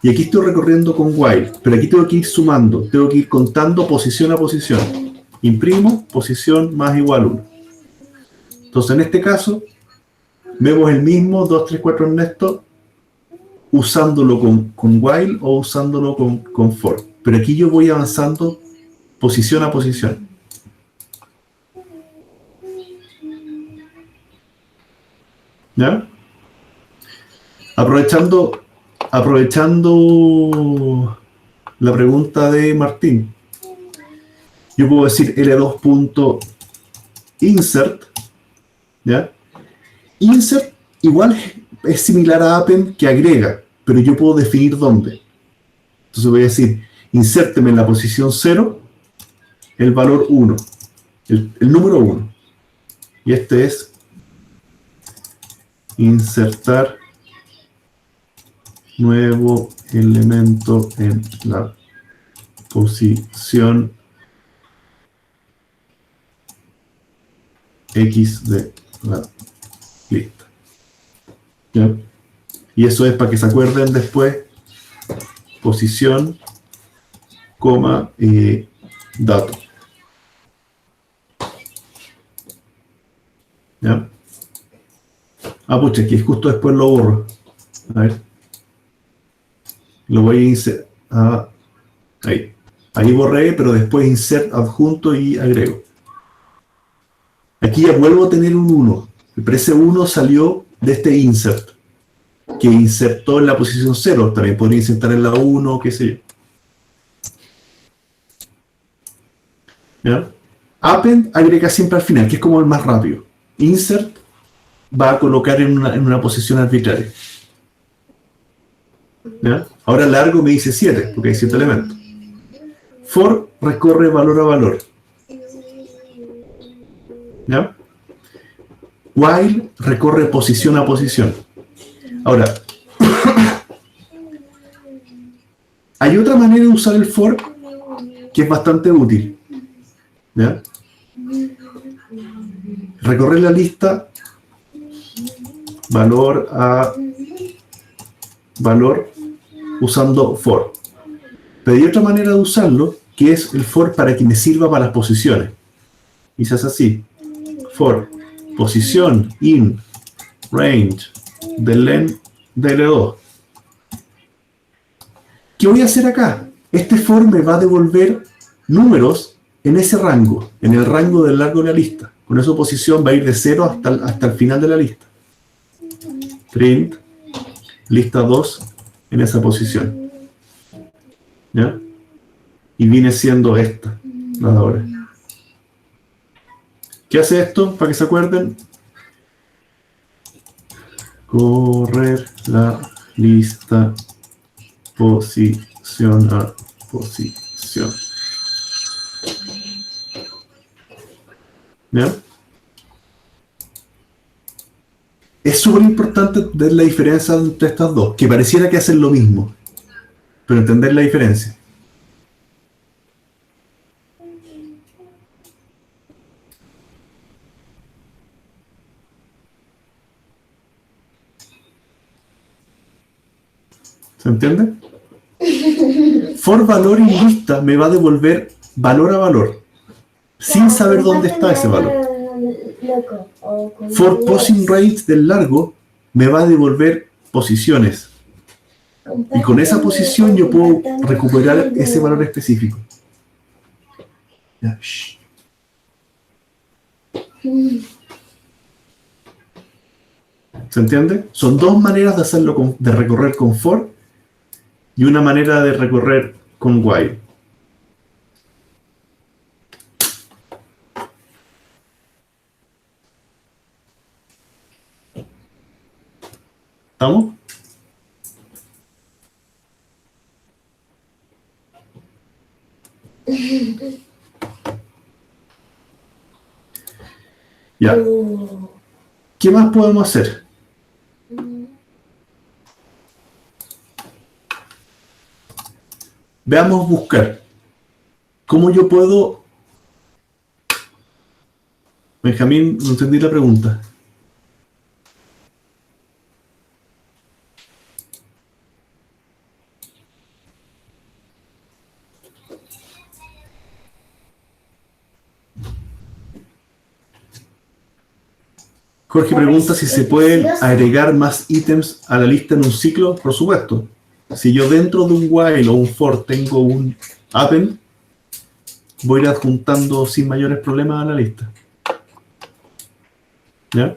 y aquí estoy recorriendo con while. Pero aquí tengo que ir sumando, tengo que ir contando posición a posición. Imprimo, posición más igual 1. Entonces, en este caso, vemos el mismo 2, 3, 4 Ernesto usándolo con while o usándolo con for. Pero aquí yo voy avanzando posición a posición. ¿Ya? Aprovechando la pregunta de Martín, yo puedo decir L2.insert, ¿ya? Insert igual es similar a append que agrega, pero yo puedo definir dónde. Entonces voy a decir, insérteme en la posición 0 el valor 1, el número 1. Y este es insertar nuevo elemento en la posición X de la lista. ¿Ya? Y eso es para que se acuerden después, posición, coma, dato. ¿Ya? Ah, pucha, que justo después lo borro. A ver. Lo voy a insertar. Ah, ahí. Ahí borré, pero después insert adjunto y agrego. Aquí ya vuelvo a tener un 1. Pero ese 1 salió de este insert, que insertó en la posición 0. También podría insertar en la 1, qué sé yo. ¿Ya? Append agrega siempre al final, que es como el más rápido. Insert va a colocar en una posición arbitraria. ¿Ya? Ahora largo me dice 7, porque hay 7 elementos. For recorre valor a valor. ¿Ya? While recorre posición a posición. Ahora, hay otra manera de usar el for que es bastante útil. ¿Ya? Recorrer la lista valor a valor usando for. Pero hay otra manera de usarlo, que es el for para que me sirva para las posiciones. Y se hace así. For, posición, in, range, del len de L2. ¿Qué voy a hacer acá? Este for me va a devolver números en ese rango, en el rango del largo de la lista. Con esa posición va a ir de 0 hasta el final de la lista. Print, lista 2 en esa posición. ¿Ya? Y viene siendo esta, la de ahora. ¿Qué hace esto? Para que se acuerden. Correr la lista posición a posición. ¿Ya? Es súper importante ver la diferencia entre estas dos, que pareciera que hacen lo mismo, pero entender la diferencia. ¿Se entiende? For valor y lista me va a devolver valor a valor, sin saber dónde está ese valor. Loco, o con For inglés. posing rate del largo me va a devolver posiciones. Y con esa posición yo puedo recuperar ese valor específico. Ya, shh. ¿Se entiende? Son dos maneras de hacerlo, de recorrer con for y una manera de recorrer con while. ¿Estamos? Ya. ¿Qué más podemos hacer? Veamos buscar. ¿Cómo yo puedo... Benjamín, no entendí la pregunta. Jorge pregunta si se pueden agregar más ítems a la lista en un ciclo. Por supuesto. Si yo dentro de un while o un for tengo un append, voy a ir adjuntando sin mayores problemas a la lista. ¿Ya?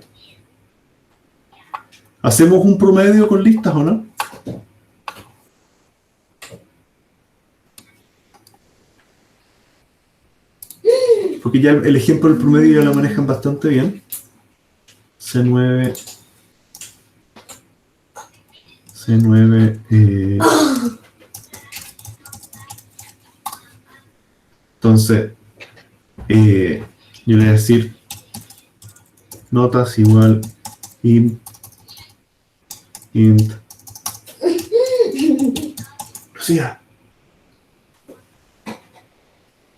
¿Hacemos un promedio con listas o no? Porque ya el ejemplo del promedio ya lo manejan bastante bien. C9, entonces, yo le voy a decir notas igual int Lucía.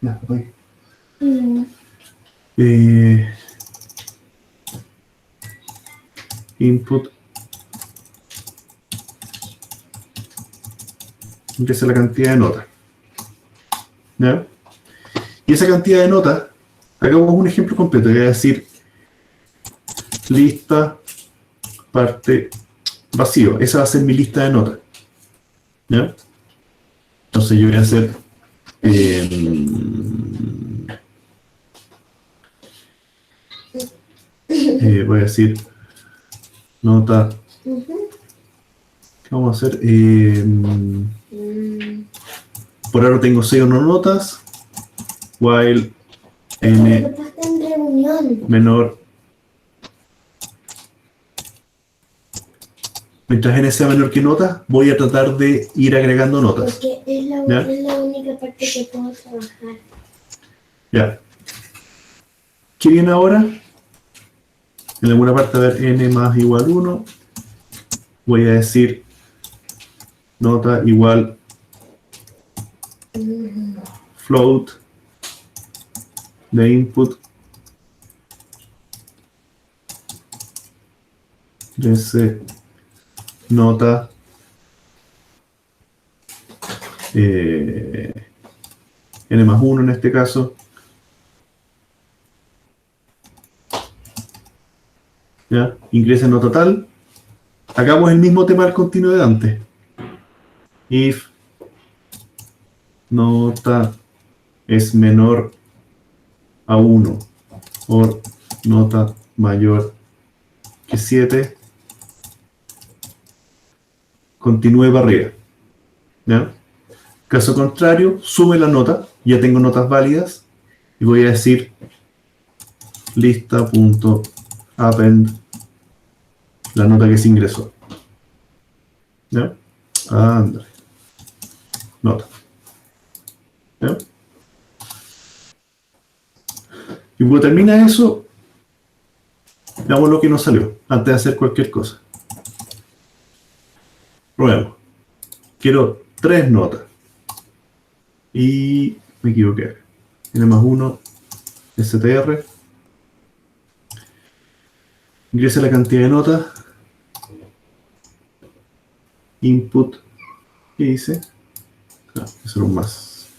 Ya, voy. Input empieza la cantidad de notas. ¿Ya? Y esa cantidad de notas, hagamos un ejemplo completo, voy a decir lista parte vacío, esa va a ser mi lista de notas. ¿Ya? Entonces yo voy a hacer voy a decir nota. ¿Qué vamos a hacer? Por ahora tengo 6 o no notas. While n Papá está en reunión. menor. Mientras n sea menor que notas, voy a tratar de ir agregando notas. Porque es ¿Ya? la única parte que puedo trabajar. Ya. ¿Qué viene ahora? En alguna parte, a ver, n más igual 1. Voy a decir nota igual float de input de ese nota n más 1 en este caso. ¿Ya? Ingresa en nota tal. Hagamos el mismo tema del continuo de antes. If nota es menor a 1 o nota mayor que 7, continúe para arriba. ¿Ya? Caso contrario, sume la nota, ya tengo notas válidas, y voy a decir lista.append la nota que se ingresó. ¿Ya? Ándale. Nota. ¿Ya? Y cuando termina eso, veamos lo que nos salió antes de hacer cualquier cosa. Probemos. Quiero 3 notas. Y me equivoqué. N más 1, str. Ingrese la cantidad de notas. Input. ¿Qué hice? Ah, eso era un más.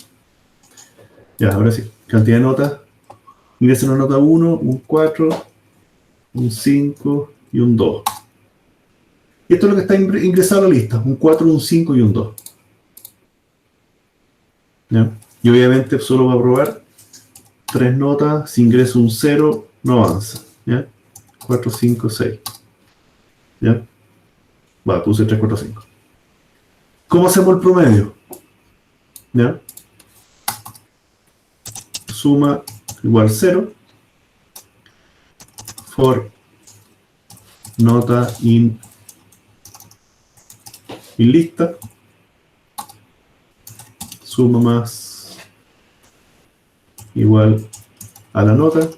Ya, ahora sí. Cantidad de notas. Ingresa una nota 1, un 4, un 5 y un 2. Y esto es lo que está ingresado a la lista. Un 4, un 5 y un 2. ¿Ya? Y obviamente solo va a probar 3 notas. Si ingreso un 0, no avanza. ¿Ya? 4, 5, 6. ¿Ya? Va, puse 3, 4, 5. ¿Cómo hacemos el promedio? ¿Ya? Suma igual 0. For nota in lista. Suma más igual a la nota.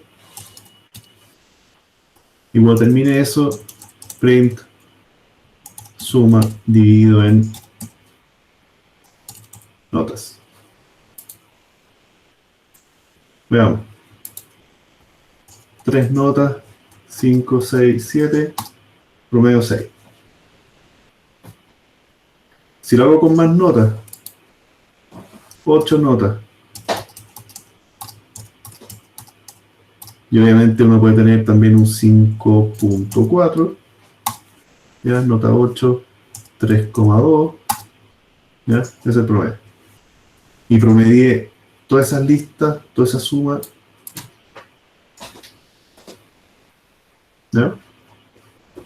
Y cuando termine eso, print suma dividido en notas. Veamos. 3 notas, 5, 6, 7, promedio 6. Si lo hago con más notas, 8 notas. Y obviamente uno puede tener también un 5.4. Ya, nota 8, 3,2. Ya, ese es el promedio. Y promedié todas esas listas, toda esa suma. ¿Ya?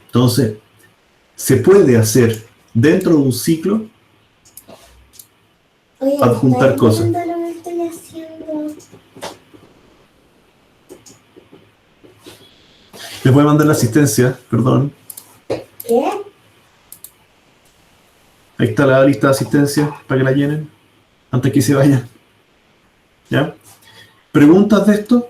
Entonces, se puede hacer dentro de un ciclo Oye, adjuntar ¿estás cosas. viendo lo que estoy haciendo? Les voy a mandar la asistencia, perdón. ¿Qué? Ahí está la lista de asistencia para que la llenen antes que se vayan. ¿Ya? ¿Preguntas de esto?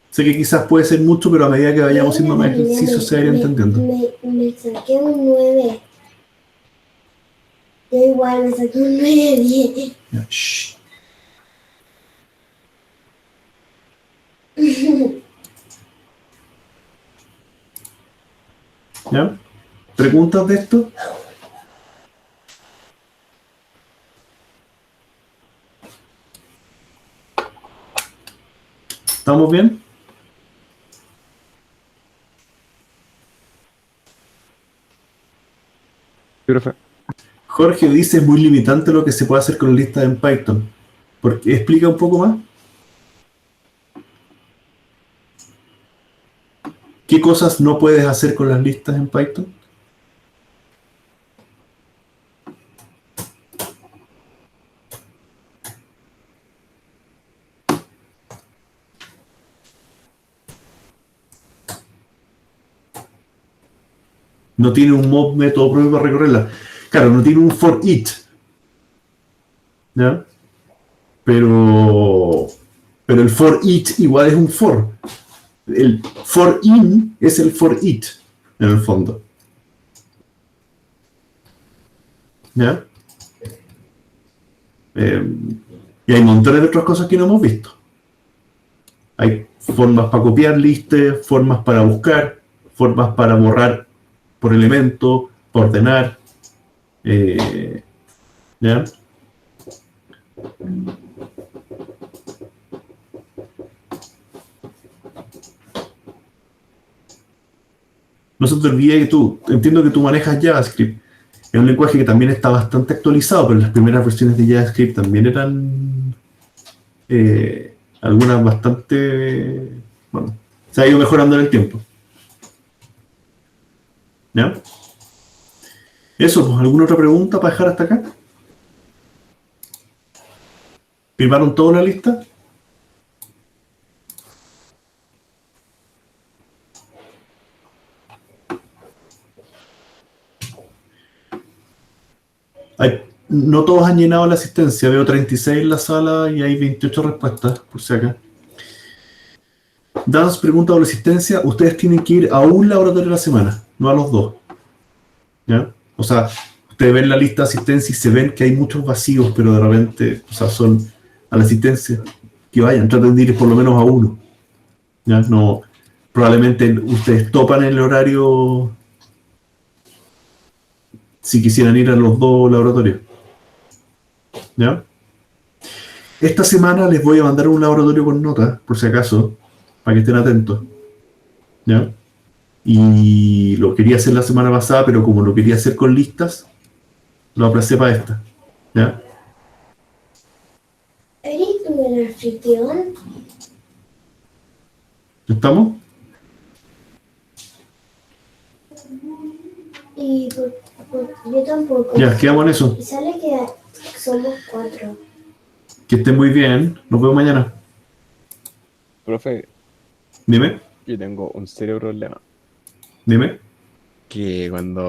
Sé que quizás puede ser mucho, pero a medida que vayamos haciendo más ejercicios se va a ir entendiendo. Me saqué un 9. Yo igual me saqué un 9-10. Ya, shh. ¿Ya? ¿Preguntas de esto? ¿Estamos bien? Profe. Jorge dice es muy limitante lo que se puede hacer con listas en Python. Porque, ¿explica un poco más? ¿Qué cosas no puedes hacer con las listas en Python? No tiene un método propio para recorrerla. Claro, no tiene un for each. ¿Ya? Pero el for each igual es un for. El for in es el for each, en el fondo. ¿Ya? Y hay montones de otras cosas que no hemos visto. Hay formas para copiar listas, formas para buscar, formas para borrar por elemento, para ordenar. ¿Ya? No se te olvide que entiendo que tú manejas JavaScript. Es un lenguaje que también está bastante actualizado, pero las primeras versiones de JavaScript también eran algunas bastante... Bueno, se ha ido mejorando en el tiempo. ¿Ya? Eso, pues, ¿alguna otra pregunta para dejar hasta acá? ¿Firmaron toda la lista? no todos han llenado la asistencia. Veo 36 en la sala y hay 28 respuestas, por si acá. Dadas preguntas sobre asistencia, ustedes tienen que ir a un laboratorio a la semana, no a los dos. ¿Ya? O sea, ustedes ven la lista de asistencia y se ven que hay muchos vacíos, pero de repente, o sea, son a la asistencia. Que vayan, traten de ir por lo menos a uno. ¿Ya? No, probablemente ustedes topan el horario si quisieran ir a los dos laboratorios. ¿Ya? Esta semana les voy a mandar un laboratorio con notas, por si acaso, para que estén atentos. ¿Ya? Y lo quería hacer la semana pasada, pero como lo quería hacer con listas, lo aplacé para esta. ¿Ya? ¿Eres tú el anfitrión? ¿Estamos? Y yo tampoco. Ya, quedamos en eso. Y sale que somos 4. Que estén muy bien. Nos vemos mañana. Profe, Dime, yo tengo un serio problema. dime. Que cuando